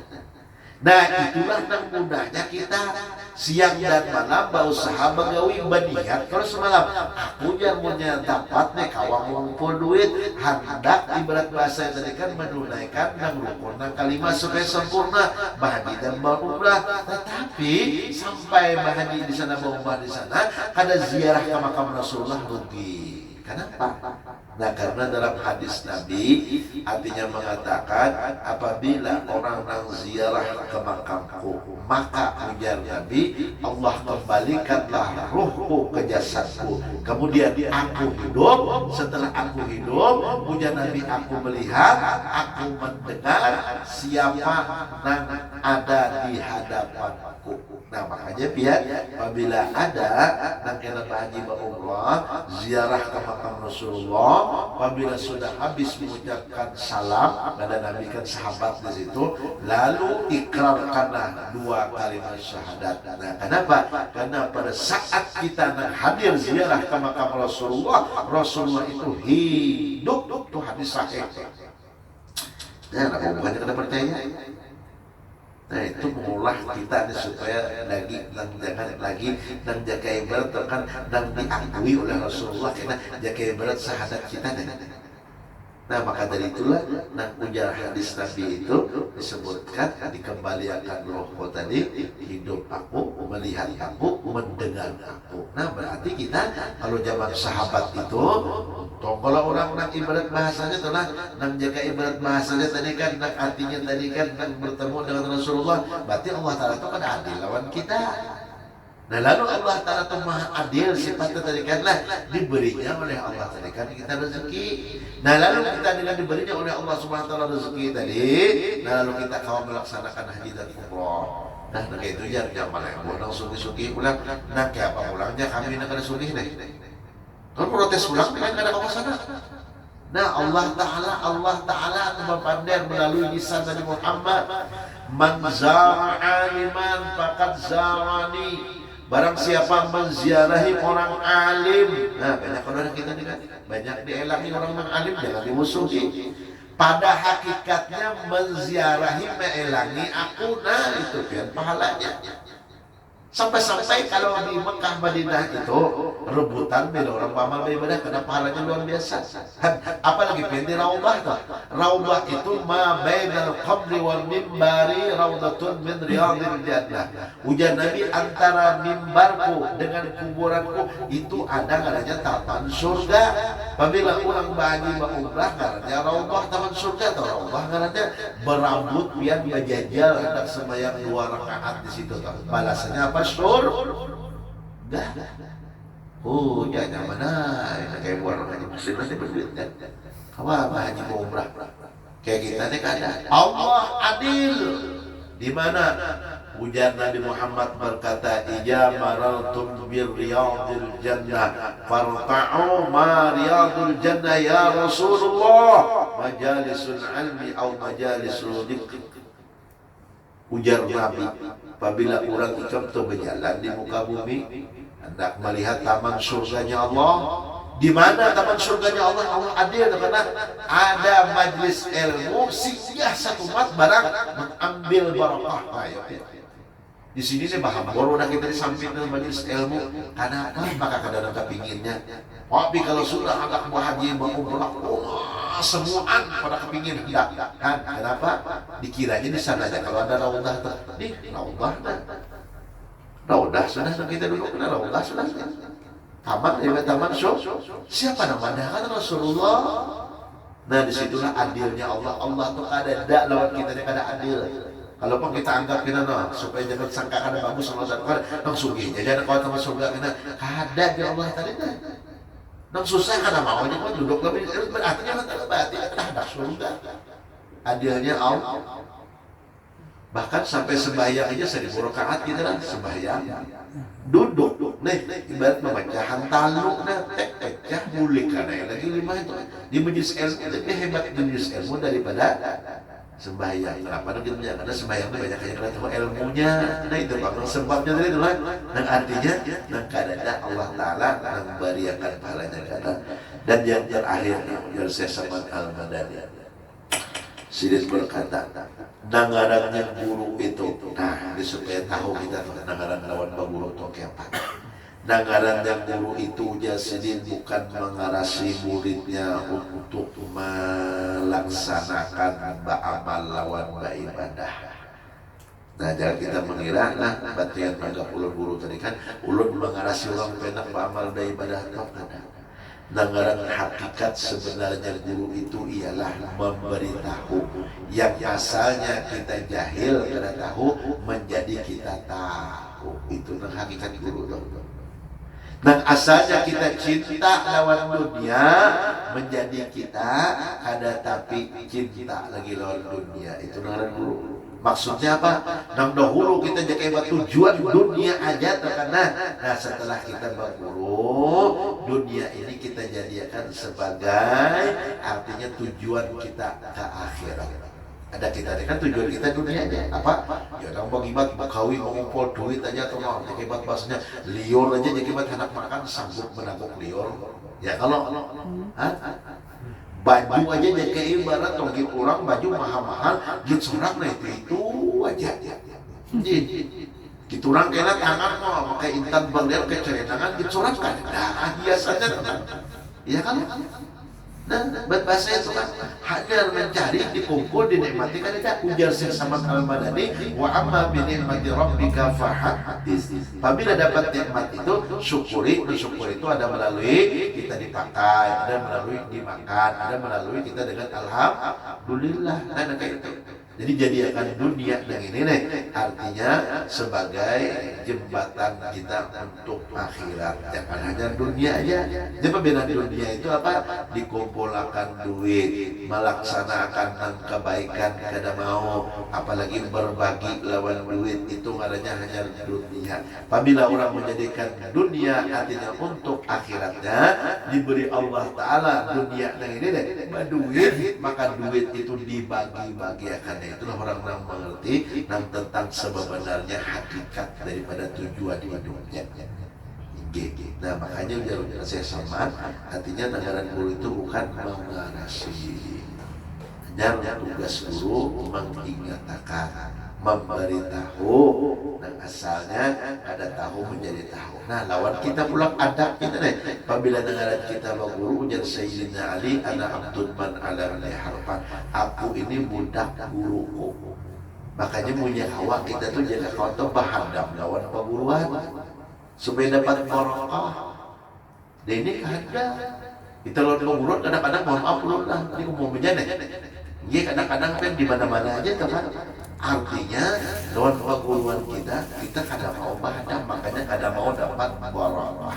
S2: Nah itulah yang mudahnya kita siang dan malam berusaha menggawi baniat kalau semalam aku yang punya dapat nih kawan ngumpul duit hendak ibarat bahasa tadi kan menunaikan dan rukun dan kalimat supaya sempurna bahagia dan berumrah tetapi sampai bahagia di sana berumrah di sana ada ziarah ke makam Rasulullah rugi. Kenapa? Nah karena dalam hadis Nabi artinya mengatakan apabila orang yang ziarah ke makamku maka ujar Nabi Allah kembalikanlah ruhku ke jasadku kemudian aku hidup setelah aku hidup ujar Nabi aku melihat aku mendengar siapa yang ada di hadapanku. Nah makanya biar apabila ada yang kena haji berumrah ziarah ke makam Rasulullah apabila sudah habis mengucapkan salam ada Nabi kan sahabat di situ lalu ikrarkanlah 2 kalimat syahadat. Nah kenapa? Karena pada saat kita hadir ziarah ke makam Rasulullah itu hidup itu hadis sahih. Nah apa bukannya kita percaya? Nah itu mengulah kita nih, supaya lagi dan jangan lagi dan jaga ibarat kan dan diakui oleh Rasulullah karena jaga ibarat syahadat kita nih. Nah maka dari itulah ujar hadis Nabi itu disebutkan dikembalikan rohku tadi, hidup aku, melihat aku, mendengar aku. Nah berarti kita kalau zaman sahabat itu, kalau orang nak ibarat bahasanya tuh nak jaga ibarat bahasanya tadi kan, nak artinya tadi kan, nak bertemu dengan Rasulullah, berarti Allah Ta'ala itu kan adil lawan kita. Nah lalu Allah Ta'ala itu maha adil, sifatnya tadi kanlah diberinya oleh Allah tadi kan kita rezeki. Nah lalu kita dengan diberinya oleh Allah Subhanahu Wa Ta'ala rezeki tadi, nah lalu kita kau melaksanakan haji dan umrah. Nah kayak itu ya jangan malah orang sugi-sugi ulang. Nah kayak apa ulangnya kami nak ada sugi nih. Kalau protes ulang kan ada ke sana. Nah Allah Ta'ala memandang melalui lisan Nabi Muhammad, man zara'a liman faqad zarani. Barang siapa menziarahi orang alim. Nah banyak orang kita nih kan, banyak dielangi orang alim, jangan dimusuhi. Pada hakikatnya menziarahi, meelangi aku, nah itu kan pahalanya. Sampai-sampai kalau di Mekah Madinah itu rebutan bila orang beramal ibadah karena pahalanya luar biasa. Apalagi di Raubah tuh. Raubah itu ma bainal qabri wal mimbari raudatun min riyadil jannah. Ujar Nabi, antara mimbarku dengan kuburanku itu ada ngarannya taman surga. Apabila orang bahaji berumrah ngarannya Raubah taman surga, atau Raubah ngarannya berambut pian bajajal hendak sembahyang 2 rakaat di situ. Balasannya apa? Sur, dah. Oh, jangan mana? Kayak buat haji muslim nanti berduit kan? Apa haji umrah? Kayak kita nih kan ada. Allah adil. Di mana? Ujar Nabi Muhammad berkata, "Ija maraltum bir riyadil jannah, farta'u ma riyadul jannah ya Rasulullah, majalisul ilmi atau majalisul dzikr." Ujar Nabi, apabila orang itu berjalan di muka bumi hendak melihat taman surganya Allah. Di mana taman surganya Allah? Allah adil karena ada majlis ilmu, singgah satu umat barang mengambil barakah. Di sini saya paham baru udah kita disampaikan majlis ilmu karena apa? Maka kadang-kadang kepinginnya. Tapi kalau sudah agak bahagia berumrah, semuaan pada kepingin hendak kan? Kenapa? Dikiranya di sana aja kalau ada raudah di raudah raudah sudah kita dulu kena raudah sudah taman taman show. Siapa namanya kan Rasulullah. Nah disitulah adilnya Allah. Allah tuh ada lawan kita ada adil. Kalau pun kita anggap kita supaya jangan sangka ada bagus sama Allah langsung gini jangan kau sama surga kita ada di Allah tadi dah. Nang susah karena maunya kok duduk lebih berarti kan berarti ada surga. Adilnya Allah. Bahkan sampai sembahyang aja 1000 rakaat kita lah sembahyang. Duduk nih ibarat pemecahan taluk pecah bulik karena lagi 5 itu di majelis ilmu lebih hebat majelis ilmu daripada sembahyang. Kenapa gitu ya? Karena sembahyang itu banyak yang tahu ilmunya. Nah itu bang sebabnya tadi itu lah. Dan artinya dan kadang Allah Taala memberiakan pahalanya kata. Dan yang terakhir yang saya sama Al-Madani. Sidin berkata, nangarannya guru itu. Nah, supaya tahu kita nangaran lawan guru itu apa. Nangarannya guru itu Sidin bukan mengarasi muridnya untuk melaksanakan amal lawan ibadah. Nah, jangan kita mengira, batian anggap ulun guru tadi kan, ulun mengarasi orang penak amal ibadah atau ada. Nangaran hakikat sebenarnya guru itu ialah memberitahu yang asalnya kita jahil karena tahu menjadi kita tahu. Itu hakikat guru itu. Dan asalnya kita cinta lawan dunia menjadi kita ada tapi cinta lagi lawan dunia. Itu nangaran guru. Maksudnya apa? Nang dahulu kita jaga tujuan dunia aja karena nah setelah kita berguru dunia ini kita jadikan sebagai artinya tujuan kita ke akhirat. Ada kita kan tujuan kita dunia aja apa? Ya orang bagibat bakawi mengumpul duit aja atau mau jaga bahasanya liur aja jaga anak makan sanggup menabung liur. Ya kalau baju aja jaga ibarat tongkit orang baju mahal-mahal gitu sorak nah itu aja gitu orang kena tangan mau pakai intan bangder ke tangan gitu sorak kan nah biasanya iya kan Nah, bahasa itu kan hanya mencari, dikumpul, dinikmati kan tidak. Ujar Syekh Samad Al-Madani, wa amma bi ni'mati rabbika fahaddits. Apabila dapat nikmat itu, syukuri. Bersyukur itu ada melalui kita dipakai, ada melalui dimakan, ada melalui kita dengan alhamdulillah. Nah, kayak itu. Jadi jadikan dunia yang ini nih, artinya sebagai jembatan kita untuk akhirat. Jangan hanya dunia aja. Jadi pembinaan dunia itu apa? Dikumpulkan duit, melaksanakan kebaikan kada mau, apalagi berbagi lawan duit itu adanya hanya dunia. Apabila orang menjadikan dunia artinya untuk akhiratnya, diberi Allah Ta'ala dunia yang ini nih, duit, maka duit itu dibagi-bagiakan. Itulah orang-orang mengerti tentang sebenarnya hakikat daripada tujuan hidupnya. Nah makanya ujar saya sama, artinya negara guru itu bukan mengarasi, hanya tugas guru mengingatkan, memberitahu. Nah asalnya ada tahu menjadi tahu. Nah lawan kita pulang adab kita nih. Apabila negara kita guru ujar Sayyidina Ali, ana abdun man ala harfan. Aku ini budak guruku. Makanya punya awak kita tuh jaga kawan bahadab lawan perguruan supaya dapat barokah. Dan ini ada kita lawan perguruan kadang-kadang mohon maaf lah. Ini mau menjadi. Iya kadang-kadang kan di mana-mana aja teman. Artinya lawan perguruan kita kada mau bahadab, makanya kada mau dapat barokah.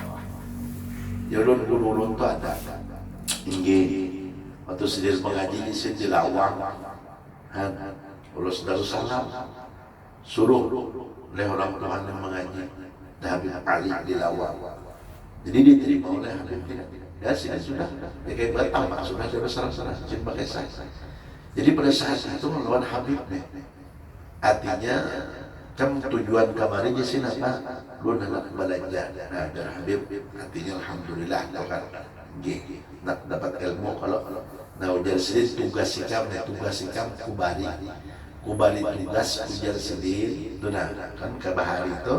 S2: Ya ulun tuh ada. Inggih. Waktu sedih mengaji di Lawang. Ulus Darussalam suruh oleh orang Tuhan yang mengaji Habib Ali di Lawang. Jadi diterima oleh Habib ya sini sudah ya kayak bertambah sudah besar-besar pakai saya. Jadi pada saat itu melawan Habib nih, artinya kan tujuan kemarin di sini apa? Lu nak belajar. Nah dari Habib artinya alhamdulillah kan nak dapat ilmu kalau nah ujar sedih tugas sikam kubari tugas ujar sedih itu nah kan kabahari itu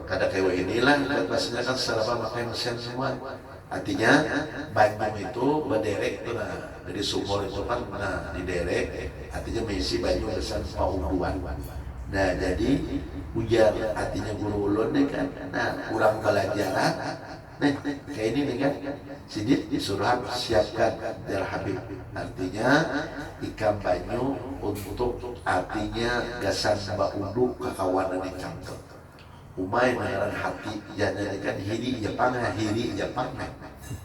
S2: kada kayak inilah bahasanya kan selama pakai mesin semua. Artinya Bandung itu berderek itu nah dari sumur itu kan nah diderek artinya mengisi Bandung besar pauduan. Nah jadi ujar artinya guru ulun nih kan nah kurang pelajaran nih kayak ini nih kan sidit disuruh siapkan dari Habib artinya ikan banyu untuk artinya gasan baudu kekawanan ikan umay mengaran hati jangan ikan hiri Jepang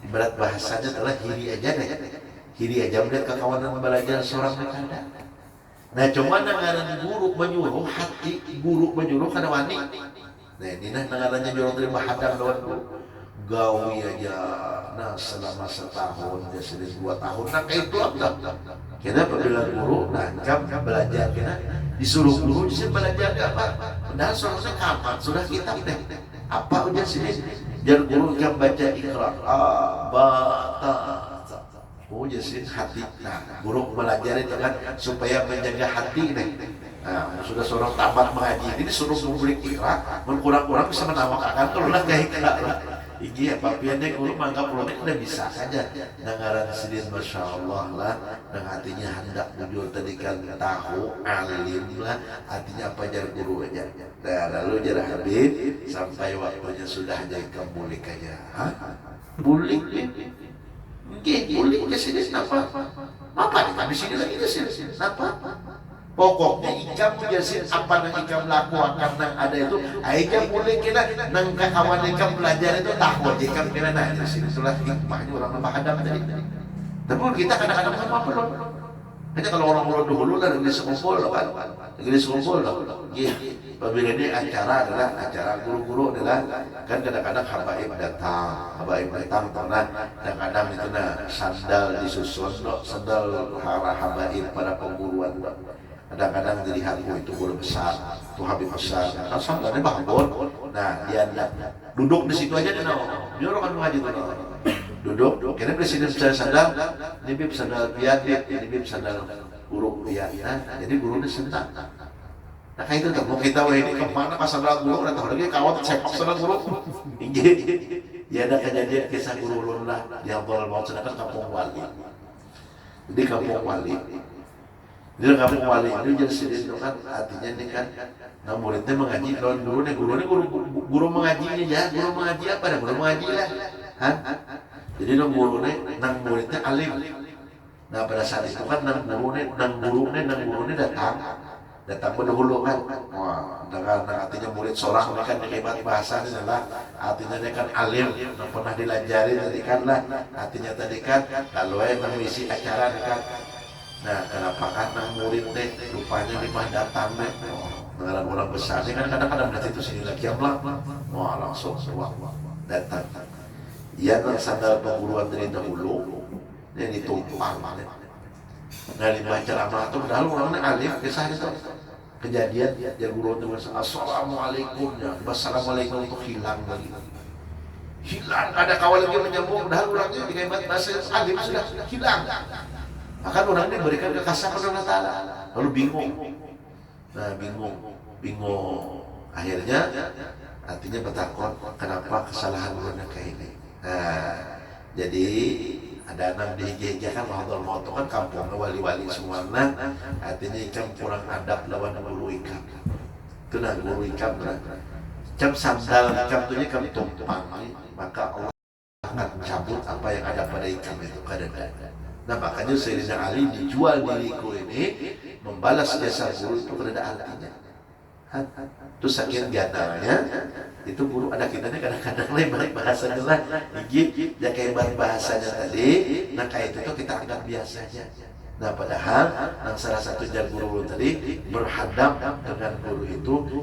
S2: berat bahasanya adalah hiri aja melihat kekawanan belajar seorang nekada. Nah cuma nangaran guru menyuruh hati guru menyuruh kada wani. Nah ini nangarannya jorong terima hadam lawan guru gawi aja nah selama setahun dia sudah 2 tahun nah kayak itu lah kita apabila guru nah kan belajar kita disuruh guru bisa belajar apa padahal soalnya kapan sudah kitab deh apa udah sini jar guru kan baca ikra oh jadi hati nah guru belajar itu kan supaya menjaga hati nih. Nah, sudah seorang tamat mengaji ini suruh memberi ikra kurang-kurang bisa menamakan kalau lah kayak ikra iki apa piannya guru mangga pulangnya udah bisa saja nangaran sidin Masya Allah lah nang hatinya hendak jujur tadi kan tahu alim lah artinya apa jar guru aja. Nah lalu jar Habib sampai waktunya sudah jadi kemulik aja bulik bulik ke sini apa di sini lagi ke sini apa pokoknya ikam jasin apa nang ikam lakukan nang ada itu aja boleh kita nang kawan ikam belajar itu takut ikam kira nah di sini itulah hikmahnya orang menghadap tadi. Tapi kita kadang-kadang apa loh hanya kalau orang mulai dulu lah negeri sekumpul kan negeri sekumpul loh apabila ini acara adalah acara guru-guru adalah kan kadang-kadang habaib datang karena kadang-kadang itu nah sandal disusun sandal habaib pada pengguruan kadang-kadang dilihat itu guru besar, tuh Habib besar, kan sandalnya bangun. Nah dia duduk di situ aja dia dia orang ngaji tuh duduk. Kira presiden saya sandal, ini bib sandal piat, ini bib sandal guru piat. Nah jadi guru ini sentak. Nah kayak itu kan mau kita ini kemana pas sandal guru, atau lagi kawat sepak sandal guru. Ya ada kejadian kisah guru ulun lah di Abdul Maut sedangkan kampung Wali. Jadi kampung wali. Jadi kampung wali itu jadi sidin itu kan artinya ini kan, nah muridnya mengaji, kalau guru mengajinya ya, guru mengaji apa? Ada guru mengaji lah, kan? Jadi nang muridnya alim. Nah pada saat itu kan nang gurunya datang berdahulu kan. Wah, dengan artinya murid seorang ini kan hebat bahasa ini adalah artinya dia kan alim, yang pernah dilajari tadi kan lah. Artinya tadi kan lalu yang mengisi acara kan. Nah, kenapa kan nang murid deh rupanya mah datang deh. Dengan orang besar ini kan kadang-kadang dari itu sini lagi amlah. Wah, langsung datang. Ia nang sandal perguruan dari dahulu yang ditumpang. Nah, lima ceramah itu padahal orangnya alim, kisah itu kejadian yang guru itu assalamualaikum ya, wassalamualaikum itu hilang lagi. Hilang, ada kawan lagi menyambung, padahal orangnya dikaibat bahasa alim sudah hilang. Maka orangnya berikan kekasaran Allah Ta'ala, lalu bingung. Nah, bingung. Akhirnya artinya bertakon, kenapa kesalahan orangnya kayak ini. Nah, jadi ada anak di kan motor kan kampung wali-wali semuanya, artinya ikan kurang adab lawan guru ikam. Itu nah guru ikam nah. Cam sandal ikam tuh ikam tumpang, maka Allah akan cabut apa yang ada pada ikam itu kadang-kadang. Nah makanya Sayyidina Ali dijual diriku ini membalas jasa guru itu kada artinya. Terus saking biadanya itu guru ada kitanya kadang-kadang lebar bahasanya lah gigi ya kayak bahasanya tadi. Nah kayak itu tuh kita anggap biasa aja. Nah padahal yang salah satu guru tadi berhadap dengan guru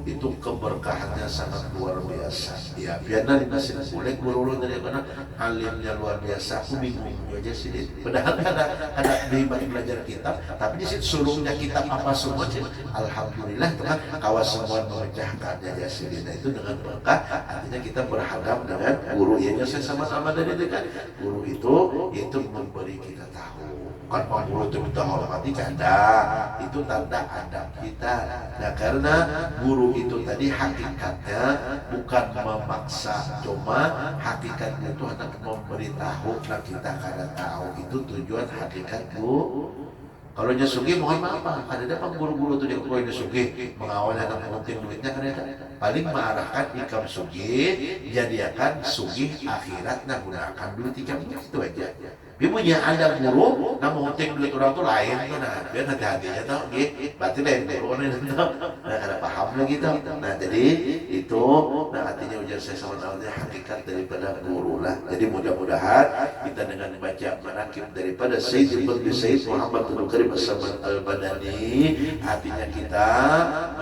S2: itu keberkahannya sangat luar biasa. Ya biarlah dikasih boleh guru tadi karena alimnya luar biasa. Aku bingung aja sih. Padahal ada di belajar kitab, tapi di situ suruhnya kitab apa semua sih. Alhamdulillah itu kan kawas semua memecahkannya sih. Nah itu dengan berkah artinya kita berhadap dengan guru yang saya sama-sama dari dekat. Guru itu memberi kita tahu. Bukan guru itu kita hormati kada, itu tanda adab kita. Nah karena guru itu tadi hakikatnya bukan memaksa, cuma hakikatnya itu hendak memberitahu nah kita kada tahu. Itu tujuan hakikat guru. Kalau nya sugih mohon maaf kada ada pak guru-guru itu dia koin sugih mengawal anak penting duitnya kada ada. Paling mengarahkan ikam sugih jadikan sugih akhirat nah gunakan duit ikam itu aja. Dia punya ada guru, nah mengunting duit orang tuh lain tuh, nah biar hati-hatinya tau, berarti lain guru nih tuh, nah kada paham lagi tuh. Nah jadi itu, nah artinya ujar saya sama Allah hakikat daripada guru lah. Jadi mudah-mudahan kita dengan baca manaqib daripada Sayyid Ibnu Sayyid Muhammad bin Karim Al-Badani, artinya kita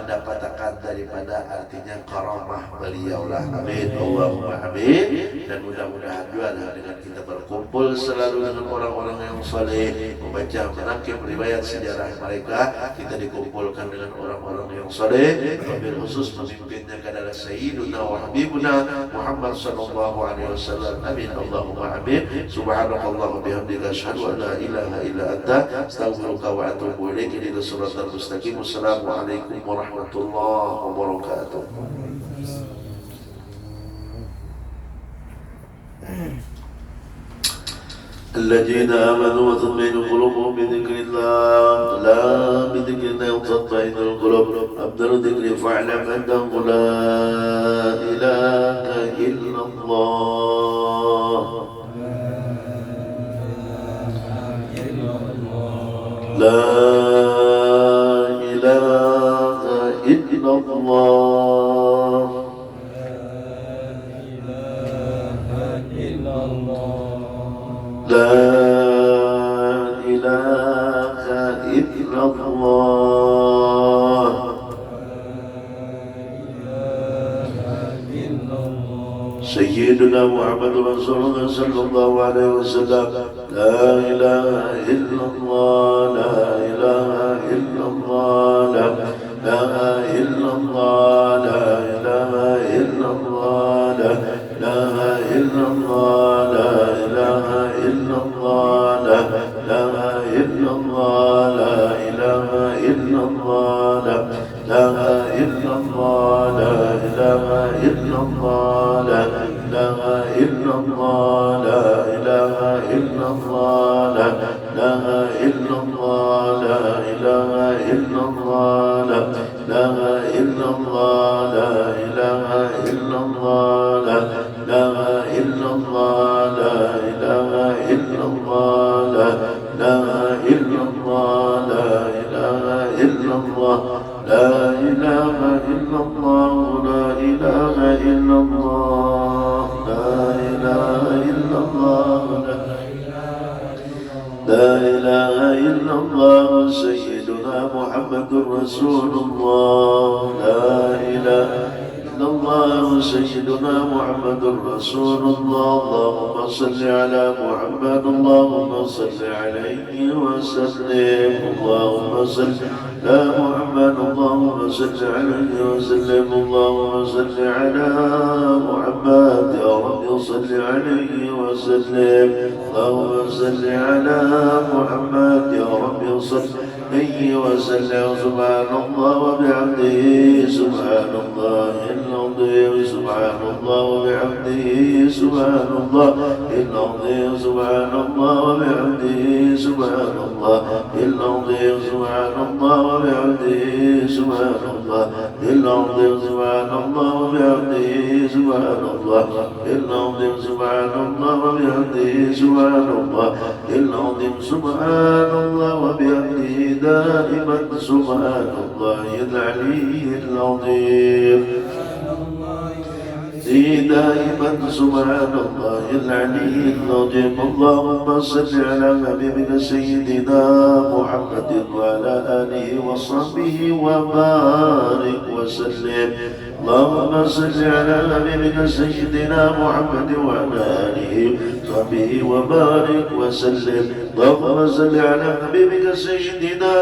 S2: mendapatkan daripada artinya karamah beliau lah. Amin, Allahumma amin. Dan mudah-mudahan juga dengan kita berkumpul selalu dengan orang-orang yang saleh, membaca manaqib riwayat sejarah mereka, kita dikumpulkan dengan orang-orang yang saleh, wabil khusus memimpinnya adalah Sayyiduna wa Habibuna Muhammad sallallahu alaihi wasallam. Amin, Allahumma amin. Subhanakallah wa bihamdika asyhadu an la ilaha illa anta astaghfiruka wa atubu ilaik. Ila siratal mustaqim. Wassalamualaikum warahmatullahi wabarakatuh. الذين آمنوا وتطمئن قلوبهم بذكر الله لا بذكر الله تطمئن القلوب أفضل ذكر فاعلم أنه لا إله إلا الله لا إله إلا الله لا إله إلا الله سيدنا محمد رسول الله صلى الله عليه وسلم لا إله إلا الله لا إله إلا الله لا إله إلا الله لا إله إلا الله لا إله إلا الله لا إله إلا الله لا إله إلا الله لا إله إلا الله لا إله إلا الله لا إله إلا الله لا إله إلا الله لا إله إلا الله لا إله إلا
S1: إلا الله لا إله إلا الله لا إله إلا الله لا إله إلا الله لا إله إلا الله لا إله إلا الله لا إله إلا الله لا إله إلا الله لا إله إلا الله لا إله إلا الله لا إله إلا الله لا إله إلا الله سيدنا محمد رسول الله لا إله إلا الله سيدنا محمد رسول الله اللهم صل على محمد اللهم صل عليه وسلم اللهم صل على محمد اللهم صل عليه وسلم اللهم صل على محمد يا رب صل عليه وسلم اللهم صل على محمد يا رب صل عليه وسلم سبحان الله وبحمده سبحان الله العظيم سبحان الله وبحمده سبحان الله العظيم سبحان الله وبحمده سبحان الله العظيم سبحان الله وبحمده سبحان الله العظيم سبحان الله وبحمده سبحان الله العظيم سبحان الله وبحمده سبحان الله العظيم سبحان الله وبحمده دائما سبحان الله العلي العظيم دائما سبحان الله العلي العظيم اللهم صل على حبيبك سيدنا محمد وعلى آله وصحبه وبارك وسلم اللهم صل على حبيبك سيدنا محمد وعلى آله وصحبه وبارك وسلم اللهم صل على حبيبك سيدنا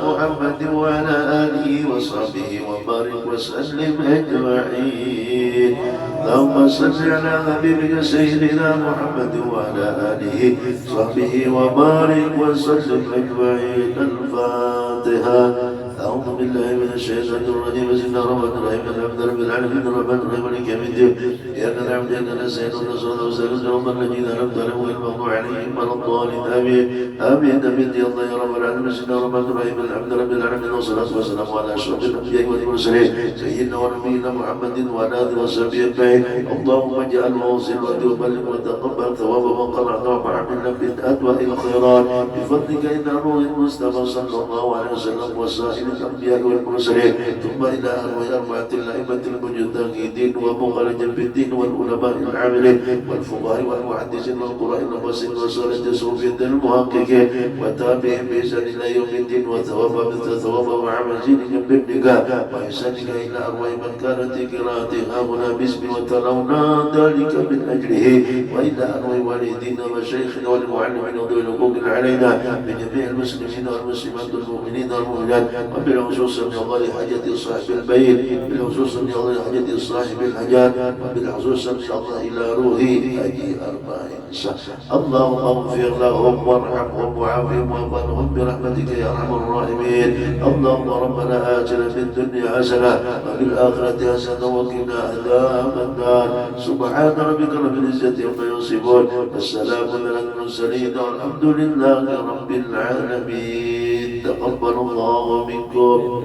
S1: محمد وعلى آله وصحبه وبارك وسلم أجمعين اللهم صل على حبيبك سيدنا محمد وعلى آله وصحبه وبارك وسلم أجمعين الفاتحة أعوذ بالله من الشيطان الرجيم بسم الله الرحمن الرحيم الحمد لله رب العالمين الرحمن الرحيم مالك يوم الدين إياك نعبد وإياك نستعين اهدنا الصراط المستقيم صراط الذين أنعمت عليهم غير المغضوب عليهم ولا الضالين آمين آمين آمين يا الله يا رب العالمين بسم الله الرحمن الرحيم الحمد لله رب العالمين والصلاة والسلام على أشرف الأنبياء والمرسلين سيدنا ونبينا محمد وعلى آله وصحبه أجمعين اللهم اجعل ووصل وتقبل وتقبل ثواب من قرأنا وعملنا بالأدواء الخيرات بفضلك إن روح المصطفى صلى الله عليه وسلم وسائر الأنبياء والمرسلين ثم إلى أربعة الأئمة المجتهدين ومخرج بالدين والعلماء العاملين والفقهاء والمحدثين والقراء النفاسين وصالة الصوفية المحققين وتابعين بإحسان إلى يوم الدين وثواب مثل ثواب وعمل زينك بالنكاح وإحسانك إلى أرواح من كانت قراءتها هنا باسم وتلونا ذلك من أجله وإلى أرواح والدينا وشيخنا والمعلمين وذوي الحقوق علينا من جميع المسلمين والمسلمات والمؤمنين والمؤمنات وبالخصوص من الله حاجة صاحب البيت بالخصوص من الله حاجة صاحب الحاجات وبالخصوص من الله إلى روحي أجي أربعين اللهم اغفر لهم وارحمهم وعافهم واغفر لهم برحمتك يا أرحم الراحمين اللهم ربنا آتنا في الدنيا حسنة وفي الآخرة حسنة وقنا عذاب النار سبحان ربك رب العزة عما يصفون والسلام على المرسلين والحمد لله رب العالمين تقبل الله منكم